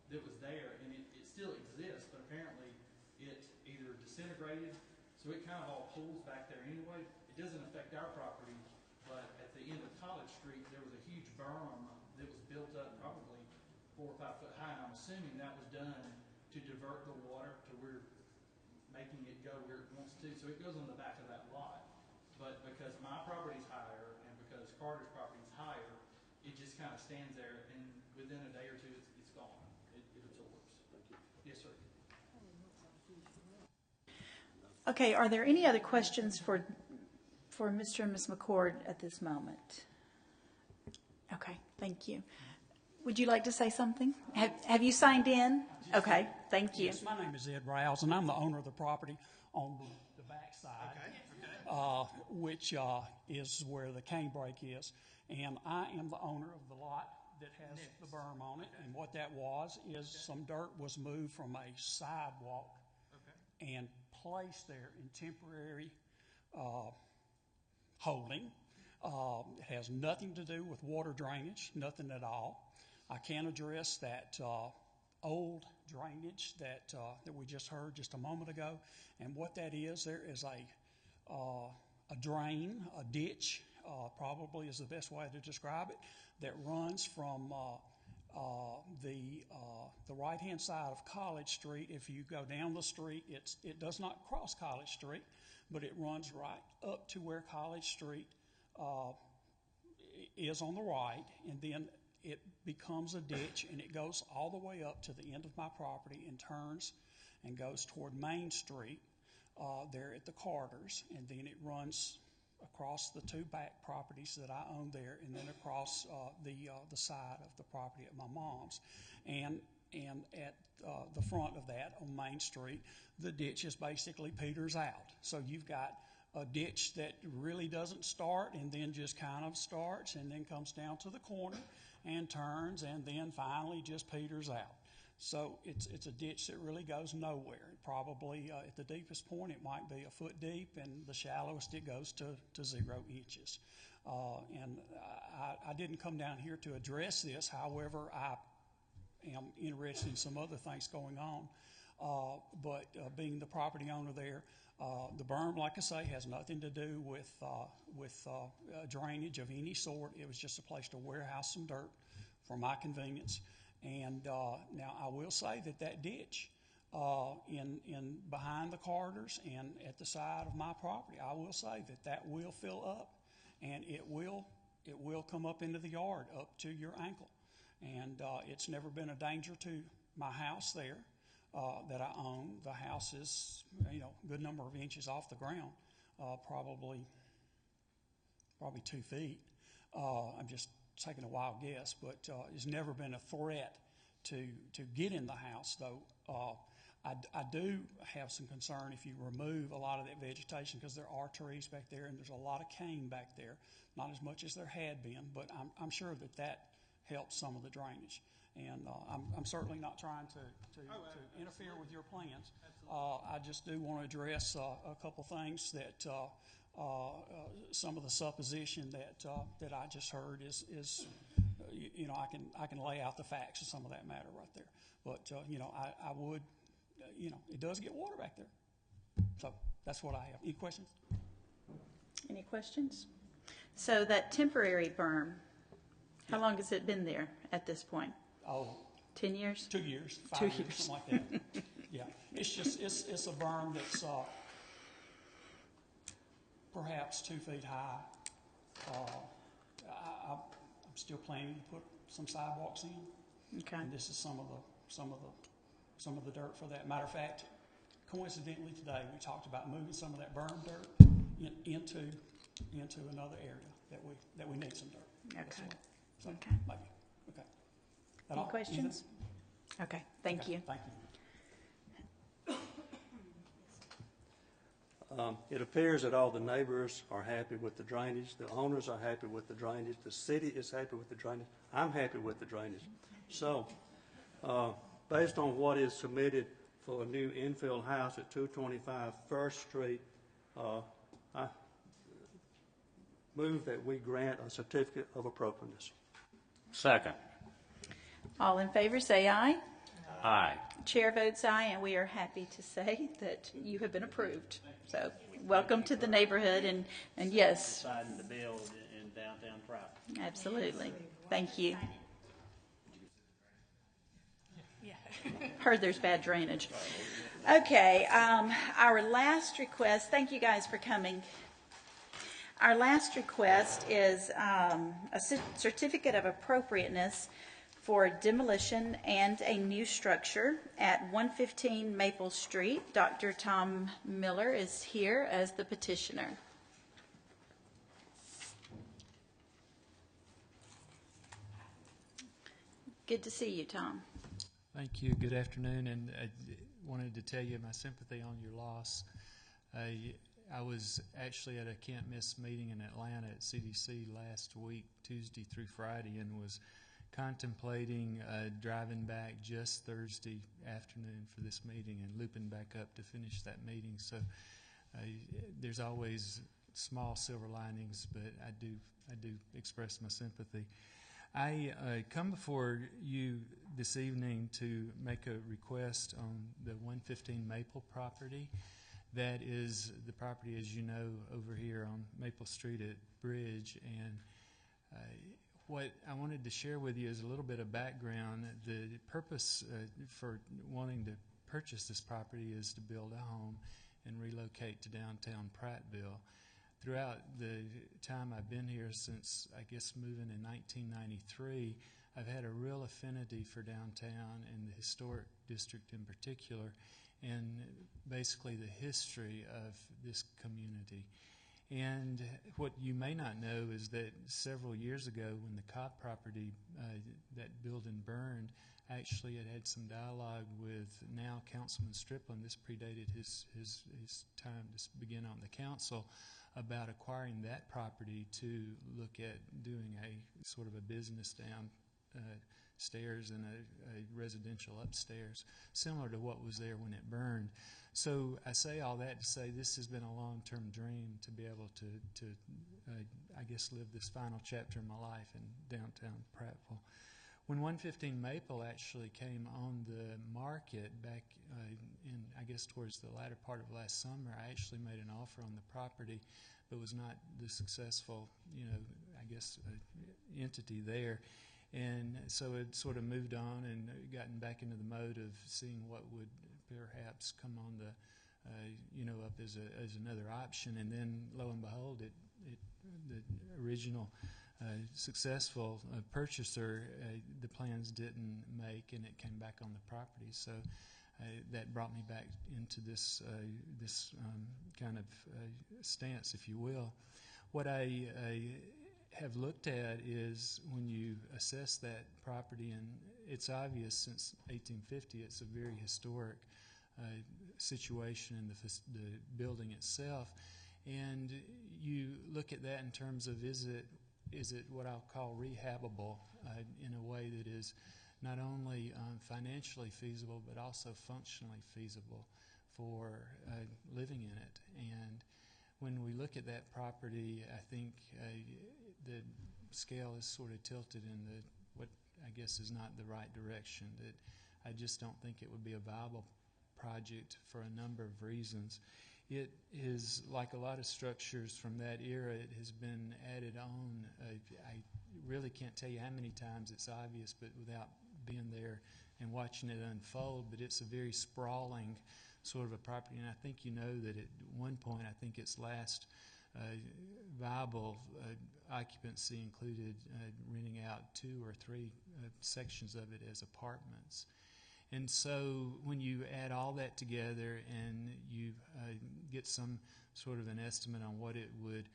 that was there, and it still exists, but apparently it either disintegrated, so it kind of all pools back there anyway. It doesn't affect our property, but at the end of College Street, there was a huge berm that was built up probably 4 or 5 foot high, and I'm assuming that was done to divert the water to where making it go where it wants to. So it goes on the back of that lot. But because my property's higher and because Carter's property's higher, it just kind of stands there, and within a day or two, it's gone. It absorbs. Thank you. Yes, sir. Okay, are there any other questions for Mr. and Ms. McCord at this moment? Okay, thank you. Would you like to say something? Have you signed in? Okay, thank you. Yes, my name is Ed Rouse, and I'm the owner of the property on the back side, which is where the cane break is. And I am the owner of the lot that has the berm on it. And what that was is some dirt was moved from a sidewalk and placed there in temporary holding. It has nothing to do with water drainage, nothing at all. I can address that old drainage that we just heard just a moment ago, and what that is, there is a drain, a ditch, probably is the best way to describe it, that runs from the right-hand side of College Street. If you go down the street, it does not cross College Street, but it runs right up to where College Street is on the right, and then it becomes a ditch, and it goes all the way up to the end of my property and turns and goes toward Main Street there at the Carters, and then it runs across the two back properties that I own there, and then across the side of the property at my mom's, and at the front of that on Main Street, the ditch is basically peters out. So you've got a ditch that really doesn't start and then just kind of starts and then comes down to the corner and turns and then finally just peters out. So it's a ditch that really goes nowhere. Probably at the deepest point it might be a foot deep, and the shallowest it goes to 0 inches. And I didn't come down here to address this. However, I am interested in some other things going on. But being the property owner there, the berm, like I say, has nothing to do with drainage of any sort. It was just a place to warehouse some dirt for my convenience. And now I will say that ditch in behind the corridors and at the side of my property, I will say that will fill up, and it will come up into the yard up to your ankle. And it's never been a danger to my house there that I own. The house is, a good number of inches off the ground, probably 2 feet. I'm just taking a wild guess, but it's never been a threat to get in the house, though. I do have some concern if you remove a lot of that vegetation, because there are trees back there and there's a lot of cane back there, not as much as there had been, but I'm sure that helps some of the drainage. And I'm certainly not trying to interfere with your plans. I just do want to address a couple things that some of the supposition that I just heard is I can lay out the facts of some of that matter right there. But I would, it does get water back there. So that's what I have. Any questions? Any questions? So that temporary berm, how long has it been there at this point? 10 years? 2 years, 5 2 years, years. something like that. Yeah, it's a berm that's perhaps 2 feet high. I'm still planning to put some sidewalks in. Okay. And this is some of the dirt for that. Matter of fact, coincidentally today we talked about moving some of that berm dirt into another area that we need some dirt. Okay. So, Okay. maybe. Okay. That Any all? questions? Okay, thank Okay, you. Thank you. It appears that all the neighbors are happy with the drainage, the owners are happy with the drainage, the city is happy with the drainage, I'm happy with the drainage. So, based on what is submitted for a new infill house at 225 First Street, I move that we grant a certificate of appropriateness. Second. All in favor say aye. Aye. Chair votes aye, and we are happy to say that you have been approved. So welcome to the neighborhood, and yes, Deciding to build in downtown Prattville. absolutely. Thank you. Heard there's bad drainage. Okay, our last request, thank you guys for coming. Our last request is a certificate of appropriateness for demolition and a new structure at 115 Maple Street. Dr. Tom Miller is here as the petitioner. Good to see you, Tom. Thank you. Good afternoon, and I wanted to tell you my sympathy on your loss. I was actually at a can't miss meeting in Atlanta at CDC last week, Tuesday through Friday, and was contemplating driving back just Thursday afternoon for this meeting and looping back up to finish that meeting. So there's always small silver linings, but I do express my sympathy. I come before you this evening to make a request on the 115 Maple property. That is the property, as you know, over here on Maple Street at Bridge. And what I wanted to share with you is a little bit of background. The purpose for wanting to purchase this property is to build a home and relocate to downtown Prattville. Throughout the time I've been here, since I guess moving in 1993, I've had a real affinity for downtown and the historic district in particular, and basically the history of this community. And what you may not know is that several years ago, when the Cobb property, that building burned, actually it had some dialogue with now Councilman Striplin. This predated his time to begin on the council, about acquiring that property to look at doing a sort of a business down stairs and a residential upstairs, similar to what was there when it burned. So I say all that to say this has been a long-term dream to be able to I guess, live this final chapter in my life in downtown Prattville. When 115 Maple actually came on the market back in, I guess, towards the latter part of last summer, I actually made an offer on the property, but was not the successful, I guess, entity there. And so it sort of moved on and gotten back into the mode of seeing what would perhaps come on the, up as another option. And then, lo and behold, the original successful purchaser, the plans didn't make, and it came back on the property. So that brought me back into this kind of stance, if you will. What I have looked at is when you assess that property, and it's obvious since 1850, it's a very historic situation in the building itself, and you look at that in terms of is it what I'll call rehabable in a way that is not only financially feasible but also functionally feasible for living in it. And when we look at that property, I think the scale is sort of tilted in what I guess is not the right direction. That I just don't think it would be a viable project for a number of reasons. It is like a lot of structures from that era. It has been added on. I really can't tell you how many times it's obvious, but without being there and watching it unfold. But it's a very sprawling sort of a property, and I think you know that at one point, I think its last viable occupancy included renting out 2 or 3 sections of it as apartments. And so when you add all that together and you get some sort of an estimate on what it would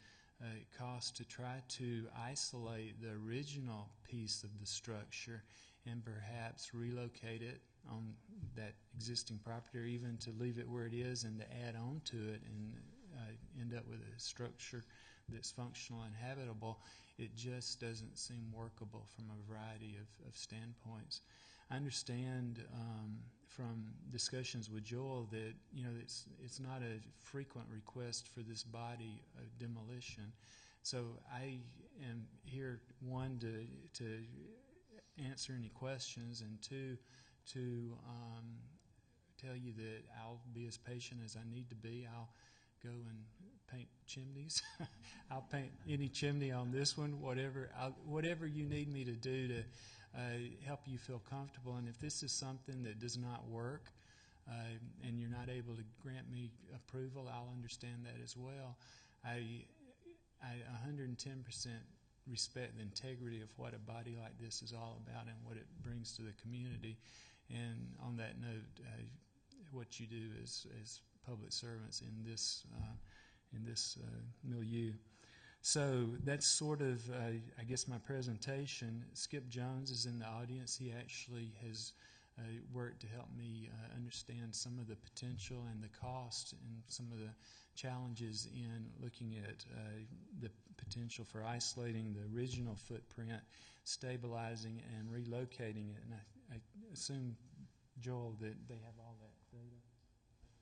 cost to try to isolate the original piece of the structure and perhaps relocate it on that existing property, or even to leave it where it is and to add on to it and end up with a structure that's functional and habitable, it just doesn't seem workable from a variety of standpoints. I understand from discussions with Joel that it's not a frequent request for this body of demolition. So I am here, one, to answer any questions, and two, to tell you that I'll be as patient as I need to be. I'll go and paint chimneys. I'll paint any chimney on this one, whatever you need me to do to help you feel comfortable. And if this is something that does not work and you're not able to grant me approval, I'll understand that as well. I 110% respect the integrity of what a body like this is all about and what it brings to the community. And on that note, what you do as public servants in this milieu. So that's sort of, I guess, my presentation. Skip Jones is in the audience. He actually has worked to help me understand some of the potential and the cost and some of the challenges in looking at the potential for isolating the original footprint, stabilizing and relocating it. And I assume, Joel, that they have all that data?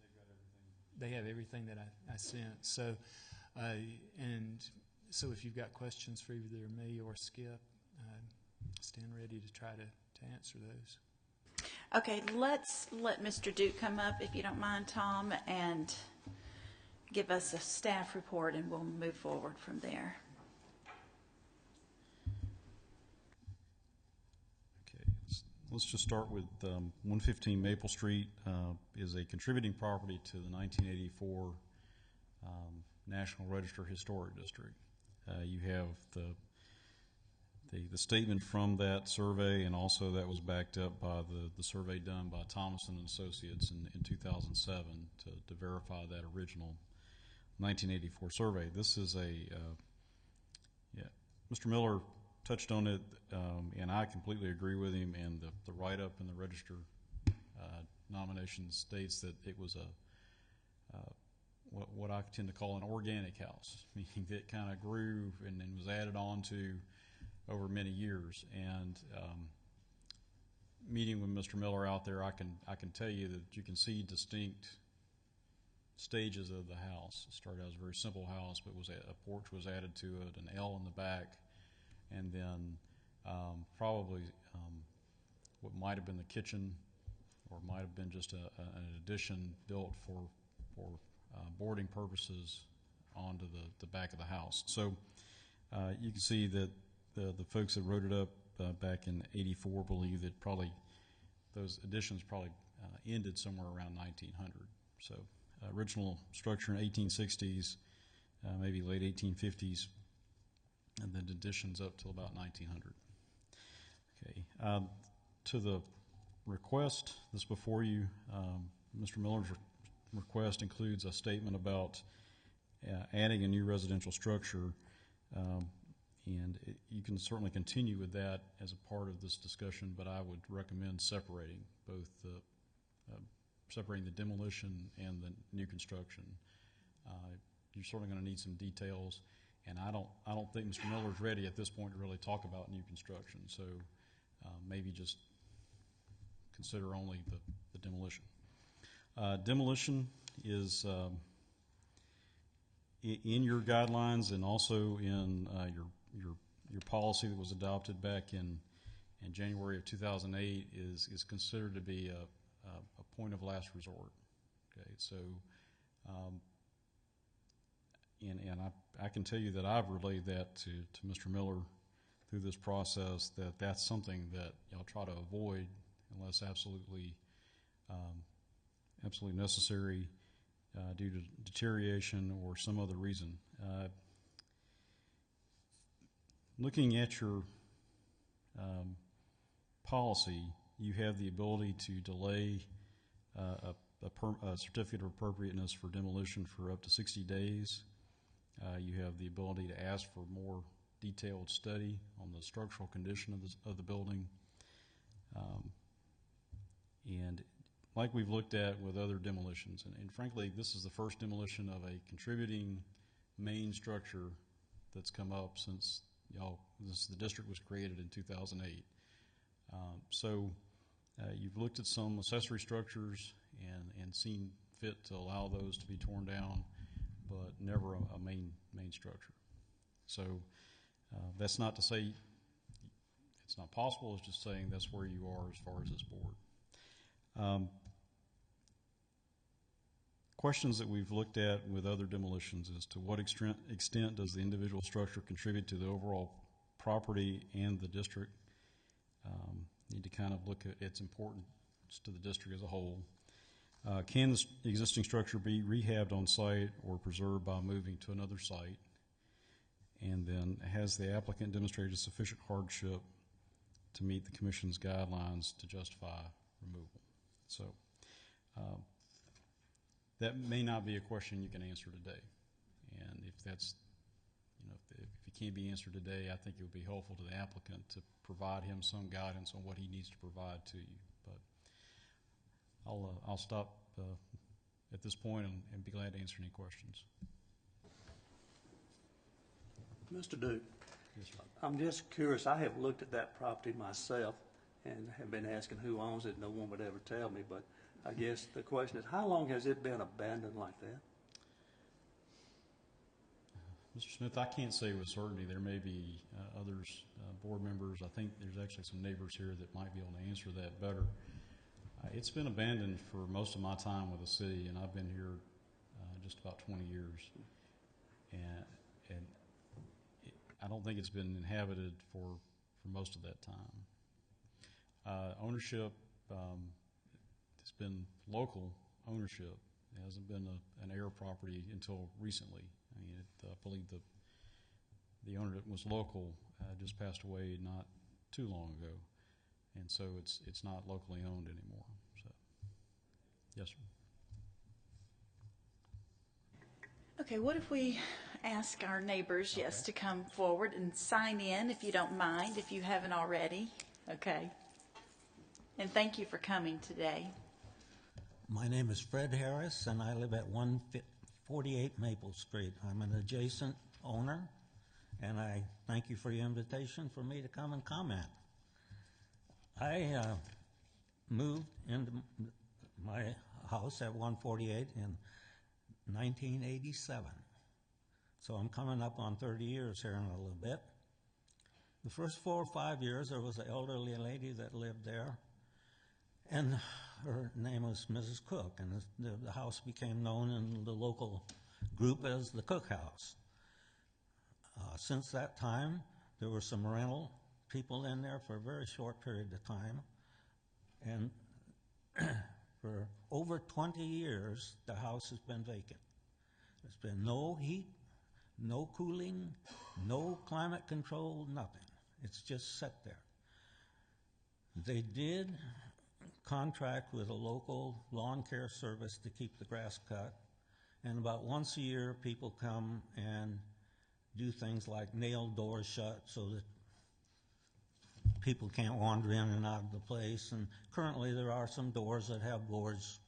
They've got everything. They have everything that I sent. So, So if you've got questions for either me or Skip, stand ready to try to answer those. Okay, let's let Mr. Duke come up, if you don't mind, Tom, and give us a staff report, and we'll move forward from there. Okay, let's just start with 115 Maple Street is a contributing property to the 1984 National Register Historic District. You have the statement from that survey, and also that was backed up by the survey done by Thomas and Associates in 2007 to verify that original 1984 survey. This is Mr. Miller touched on it, and I completely agree with him, and the write-up in the Register nomination states that it was what I tend to call an organic house, meaning that it kind of grew and was added on to over many years. And meeting with Mr. Miller out there, I can tell you that you can see distinct stages of the house. It started as a very simple house, but a porch was added to it, an L in the back, and then probably what might have been the kitchen, or might have been just an addition built for boarding purposes onto the back of the house. So you can see that the folks that wrote it up back in '84 believe that probably those additions probably ended somewhere around 1900. So original structure in 1860s, maybe late 1850s, and then additions up till about 1900. Okay, to the request that's before you, Mr. Miller's request includes a statement about adding a new residential structure, and you can certainly continue with that as a part of this discussion, but I would recommend separating both separating the demolition and the new construction. You're certainly going to need some details, and I don't think Mr. Miller's ready at this point to really talk about new construction, so maybe just consider only the demolition. Demolition is in your guidelines and also in your policy that was adopted back in January of 2008 is considered to be a point of last resort. Okay, so and I can tell you that I've relayed that to Mr. Miller through this process, that that's something that y'all try to avoid unless absolutely necessary due to deterioration or some other reason. Looking at your policy, you have the ability to delay a certificate of appropriateness for demolition for up to 60 days. You have the ability to ask for more detailed study on the structural condition of the building. And like we've looked at with other demolitions, and frankly, this is the first demolition of a contributing main structure that's come up since the district was created in 2008. So you've looked at some accessory structures and seen fit to allow those to be torn down, but never a main structure. So that's not to say it's not possible, it's just saying that's where you are as far as this board. Questions that we've looked at with other demolitions is to what extent does the individual structure contribute to the overall property and the district? Need to kind of look at its importance to the district as a whole. Can the existing structure be rehabbed on site or preserved by moving to another site? And then has the applicant demonstrated sufficient hardship to meet the Commission's guidelines to justify removal? So that may not be a question you can answer today. And if that's, if it can't be answered today, I think it would be helpful to the applicant to provide him some guidance on what he needs to provide to you. But I'll stop at this point and be glad to answer any questions. Mr. Duke, Yes, sir. I'm just curious. I have looked at that property myself and have been asking who owns it. No one would ever tell me, but I guess the question is, how long has it been abandoned like that? Mr. Smith, I can't say with certainty. There may be others, board members. I think there's actually some neighbors here that might be able to answer that better. It's been abandoned for most of my time with the city, and I've been here just about 20 years. And I don't think it's been inhabited for most of that time. Ownership, it's been local ownership. It hasn't been an heir property until recently. I mean, I believe the owner that was local just passed away not too long ago, and so it's not locally owned anymore. So, yes, sir. Okay, what if we ask our neighbors, yes, to come forward and sign in, if you don't mind, if you haven't already? Okay. And thank you for coming today. My name is Fred Harris, and I live at 148 Maple Street. I'm an adjacent owner, and I thank you for your invitation for me to come and comment. I moved into my house at 148 in 1987. So I'm coming up on 30 years here in a little bit. The first 4 or 5 years, there was an elderly lady that lived there, and her name was Mrs. Cook, and the house became known in the local group as the Cook House. Since that time, there were some rental people in there for a very short period of time, and for over 20 years, the house has been vacant. There's been no heat, no cooling, no climate control, nothing. It's just sat there. They did contract with a local lawn care service to keep the grass cut, and about once a year people come and do things like nail doors shut so that people can't wander in and out of the place, and currently there are some doors that have boards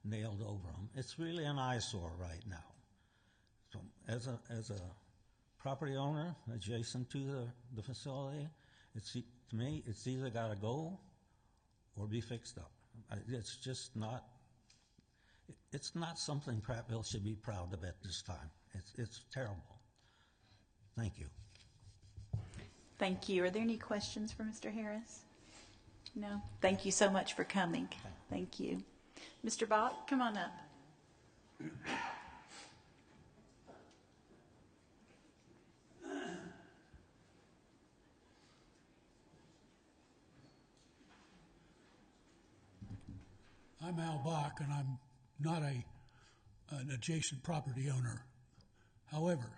nailed over them. It's really an eyesore right now. So as a property owner adjacent to the facility, to me, it's either got to go or be fixed up. It's just not, it's not something Prattville should be proud of at this time. It's terrible. Thank you. Thank you. Are there any questions for Mr. Harris? No? Thank you so much for coming. Thank you. Mr. Bach, come on up. I'm Al Bach, and I'm not an adjacent property owner. However,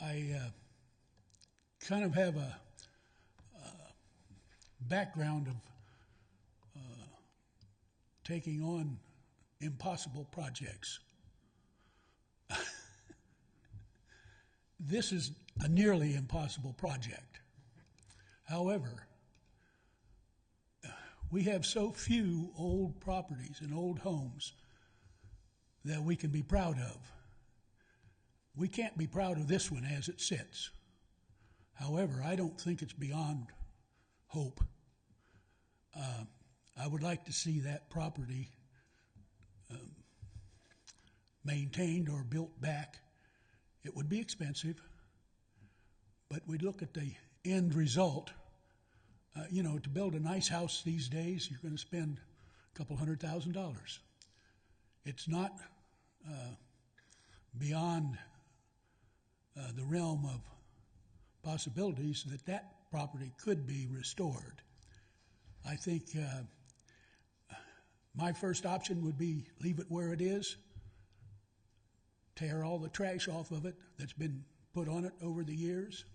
I kind of have a background of taking on impossible projects. This is a nearly impossible project. However, we have so few old properties and old homes that we can be proud of. We can't be proud of this one as it sits. However, I don't think it's beyond hope. I would like to see that property maintained or built back. It would be expensive, but we look at the end result. To build a nice house these days, you're going to spend a couple $100,000. It's not beyond the realm of possibilities that property could be restored. I think my first option would be leave it where it is, tear all the trash off of it that's been put on it over the years,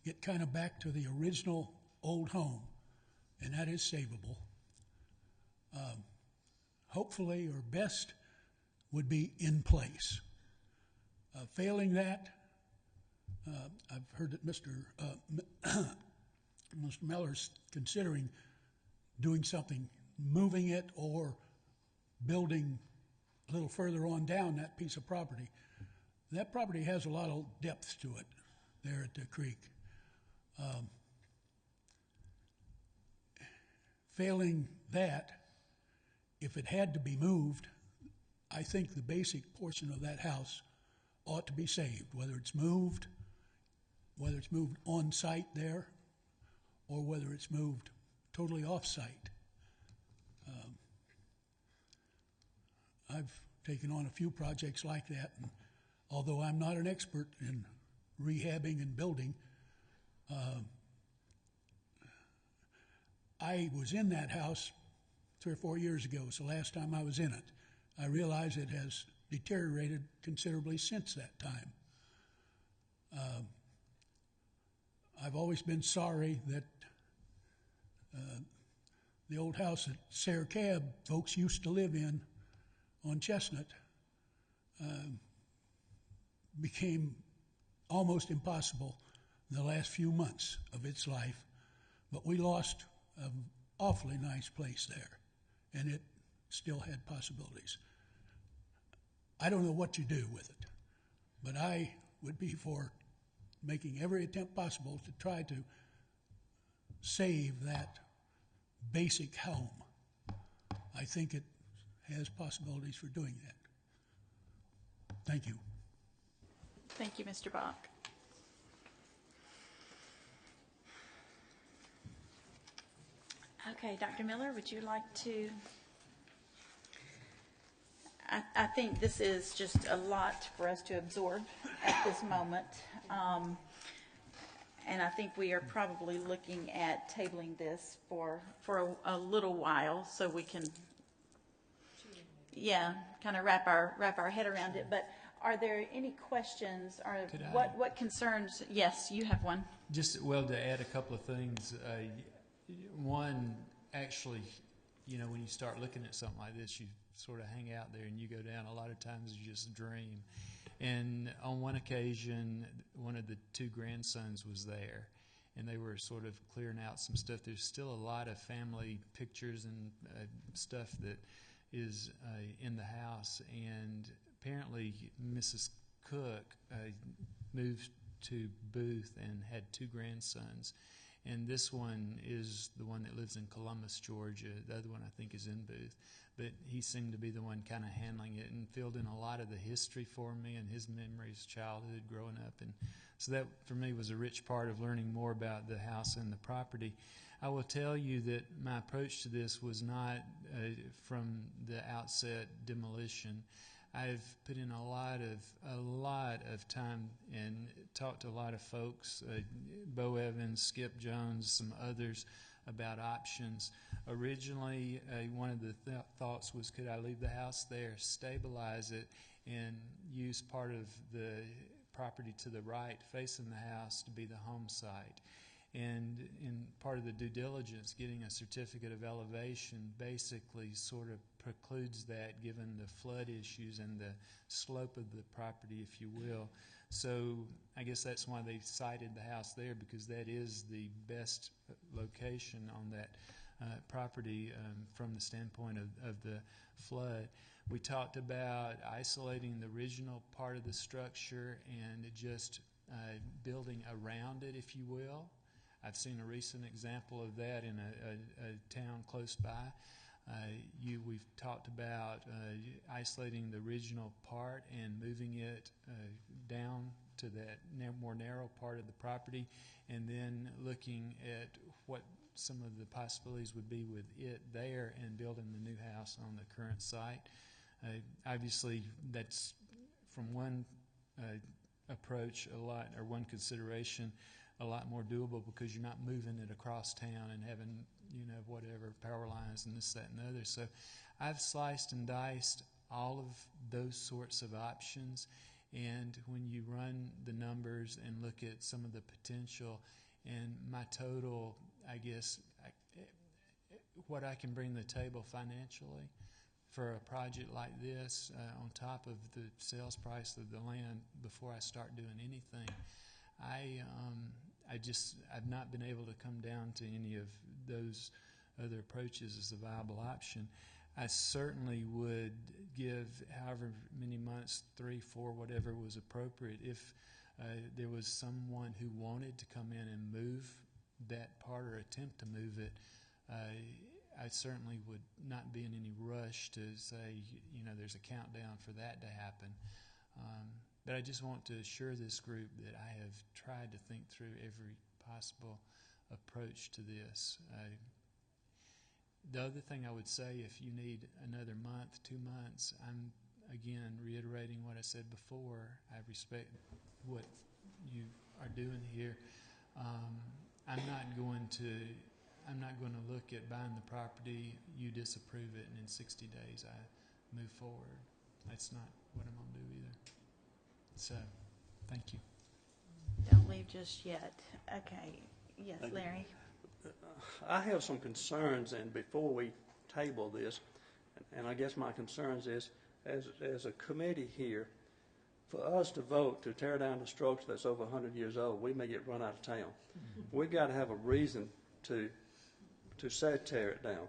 get kind of back to the original old home, and that is savable. Hopefully, or best, would be in place. Failing that, I've heard that Mr. Miller's considering doing something, moving it or building a little further on down that piece of property. That property has a lot of depth to it there at the creek. Failing that, if it had to be moved, I think the basic portion of that house ought to be saved, whether it's moved on site there, or whether it's moved totally off site. I've taken on a few projects like that, and although I'm not an expert in rehabbing and building, I was in that house 3 or 4 years ago. It's the last time I was in it. I realize it has deteriorated considerably since that time. I've always been sorry that the old house that Sarah Cab folks used to live in on Chestnut became almost impossible in the last few months of its life, but we lost an awfully nice place there, and it still had possibilities. I don't know what you do with it, but I would be for making every attempt possible to try to save that basic home. I think it has possibilities for doing that. Thank you. Thank you, Mr. Bach. Okay, Dr. Miller, would you like to? I think this is just a lot for us to absorb at this moment. And I think we are probably looking at tabling this for a little while so we can, kind of wrap our head around it. But are there any questions or what concerns? Yes, you have one. Just, to add a couple of things. One, actually, when you start looking at something like this, you sort of hang out there and you go down. A lot of times you just dream. And on one occasion, one of the two grandsons was there, and they were sort of clearing out some stuff. There's still a lot of family pictures and stuff that is in the house, and apparently Mrs. Cook moved to Booth and had two grandsons. And this one is the one that lives in Columbus, Georgia. The other one, I think, is in Booth. But he seemed to be the one kind of handling it and filled in a lot of the history for me and his memories, childhood, growing up. And so that, for me, was a rich part of learning more about the house and the property. I will tell you that my approach to this was not from the outset demolition. I've put in a lot of time and talked to a lot of folks, Bo Evans, Skip Jones, some others, about options. Originally, one of the thoughts was, could I leave the house there, stabilize it, and use part of the property to the right facing the house to be the home site. And in part of the due diligence, getting a certificate of elevation basically sort of precludes that, given the flood issues and the slope of the property, if you will. So I guess that's why they cited the house there, because that is the best location on that property from the standpoint of the flood. We talked about isolating the original part of the structure and just building around it, if you will. I've seen a recent example of that in a town close by. We've talked about isolating the original part and moving it down to that more narrow part of the property, and then looking at what some of the possibilities would be with it there and building the new house on the current site. Obviously, that's from one approach one consideration, a lot more doable, because you're not moving it across town and having, whatever, power lines and this, that, and the other. So I've sliced and diced all of those sorts of options, and when you run the numbers and look at some of the potential and my total, I guess, what I can bring to the table financially for a project like this, on top of the sales price of the land before I start doing anything, I've not been able to come down to any of those other approaches as a viable option. I certainly would give however many months, 3, 4, whatever was appropriate, if there was someone who wanted to come in and move that part or attempt to move it. I certainly would not be in any rush to say, there's a countdown for that to happen. But I just want to assure this group that I have tried to think through every possible approach to this. The other thing I would say, if you need another month, 2 months, I'm again reiterating what I said before. I respect what you are doing here. I'm not going to look at buying the property, you disapprove it, and in 60 days I move forward. That's not what I'm going to do either. So, thank you. Don't leave just yet. Okay. Yes, Larry. I have some concerns, and before we table this, and I guess my concerns is as a committee here, for us to vote to tear down the structure that's over 100 years old, we may get run out of town. We've got to have a reason to say tear it down.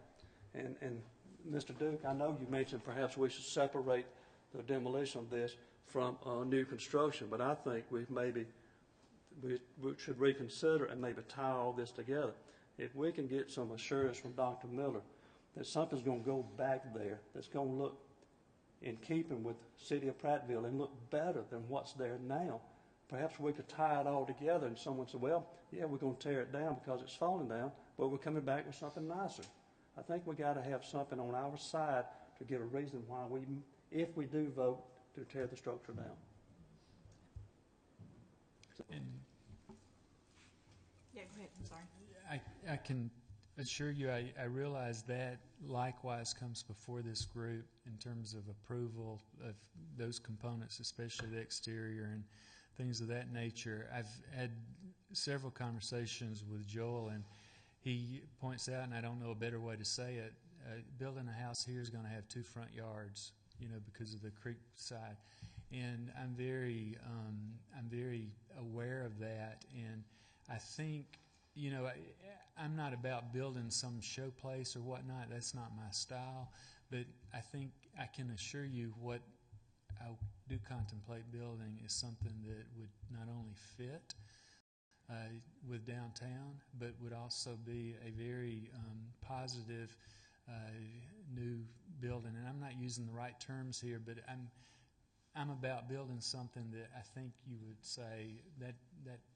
And Mr. Duke, I know you mentioned perhaps we should separate the demolition of this from new construction, but I think we should reconsider and maybe tie all this together. If we can get some assurance from Dr. Miller that something's going to go back there that's going to look in keeping with the city of Prattville and look better than what's there now, perhaps we could tie it all together and someone said, well, yeah, we're going to tear it down because it's falling down, but we're coming back with something nicer. I think we got to have something on our side to give a reason why if we do vote to tear the structure down. Yeah, go ahead. I'm sorry. I can assure you, I realize that likewise comes before this group in terms of approval of those components, especially the exterior and things of that nature. I've had several conversations with Joel, and he points out, and I don't know a better way to say it, building a house here is going to have 2 front yards, because of the creek side. And I'm very aware of that, and I think, I'm not about building some show place or whatnot. That's not my style. But I think I can assure you what I do contemplate building is something that would not only fit with downtown, but would also be a very positive new building. And I'm not using the right terms here, but I'm about building something that I think you would say that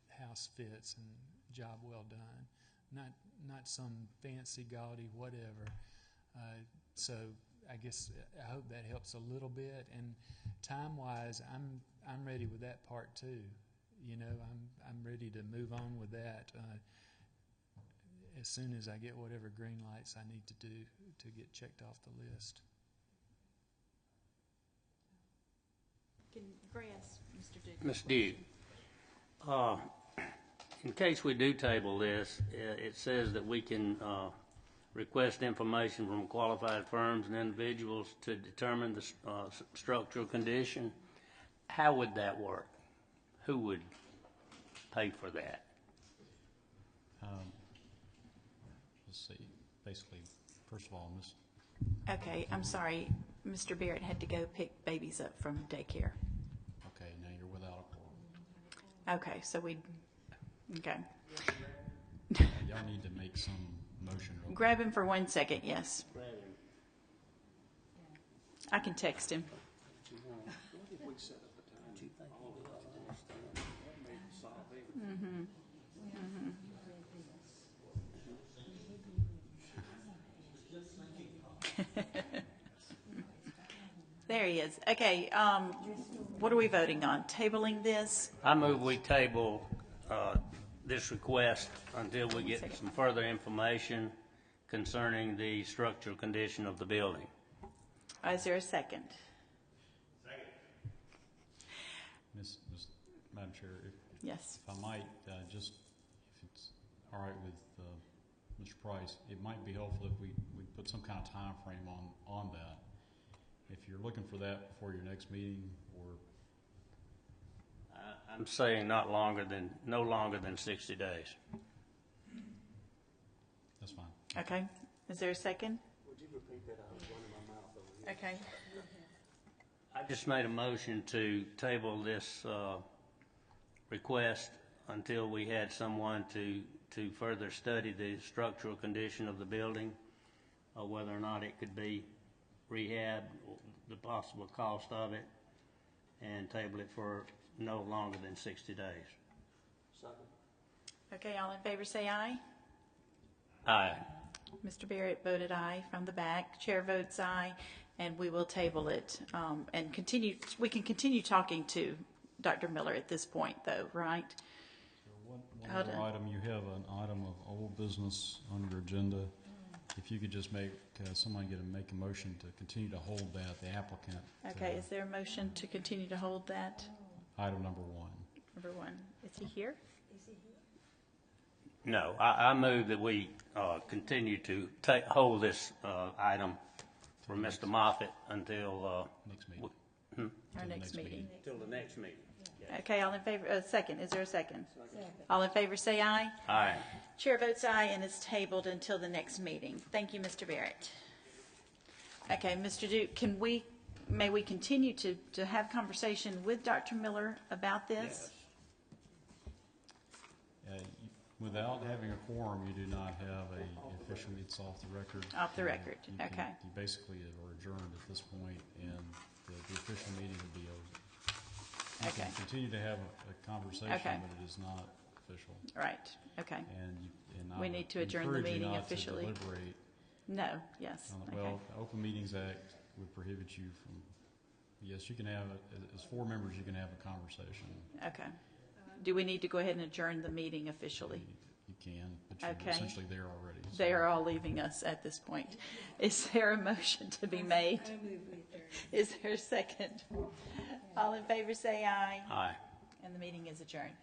house fits and job well done. Not some fancy, gaudy whatever. So I guess I hope that helps a little bit. And time-wise, I'm ready with that part too. I'm ready to move on with that as soon as I get whatever green lights I need to do to get checked off the list. Can grass, Mr. Duke? Ms. Duke, in case we do table this, it says that we can request information from qualified firms and individuals to determine the structural condition. How would that work? Who would pay for that? Let's see. Basically, first of all, Okay, I'm sorry. Mr. Barrett had to go pick babies up from daycare. Okay, now you're without a quorum. Okay, so okay. Y'all need to make some motion. Grab him for 1 second, yes. I can text him. There he is. Okay, what are we voting on? Tabling this? I move we table this request until we get some further information concerning the structural condition of the building. Is there a second? Madam Chair, Yes. if I might, just if it's all right with Mr. Price, it might be helpful if we put some kind of time frame on that. If you're looking for that before your next meeting, or I'm saying no longer than 60 days. That's fine. Okay. Is there a second? Would you repeat that? I was running my mouth over here. Okay. I just made a motion to table this request until we had someone to further study the structural condition of the building, whether or not it could be rehab, the possible cost of it, and table it for no longer than 60 days. Second. Okay, all in favor say aye. Aye. Mr. Barrett voted aye from the back. Chair votes aye, and we will table it and continue. We can continue talking to Dr. Miller at this point, though, right? One other item, you have an item of old business on your agenda. If you could just make make a motion to continue to hold that, the applicant. Okay, is there a motion to continue to hold that? Item number 1. Number 1. Is he here? No, I move that we continue to hold this item for Mr. Moffett until, Next meeting. Our next meeting. till the next meeting. Okay, all in favor, second, is there a second? Second. All in favor say aye. Aye. Chair votes aye, and it's tabled until the next meeting. Thank you, Mr. Barrett. Okay, Mr. Duke, may we continue to have conversation with Dr. Miller about this? Without having a quorum, you do not have a official, it's off the record. Off the record, okay. You basically are adjourned at this point, and the official meeting will be over. You Okay. can continue to have a conversation, Okay. but it is not official. Right, okay. And I We would need to adjourn the encourage you meeting not to officially. deliberate No, yes, on the- okay. Well, the Open Meetings Act would prohibit you from, yes, you can have, as 4 members, you can have a conversation. Okay. Do we need to go ahead and adjourn the meeting officially? You can, but you're Okay. essentially there already. so- They are all leaving us at this point. Is there a motion to be made? I move we adjourn. Is there a second? All in favor say aye. Aye. And the meeting is adjourned.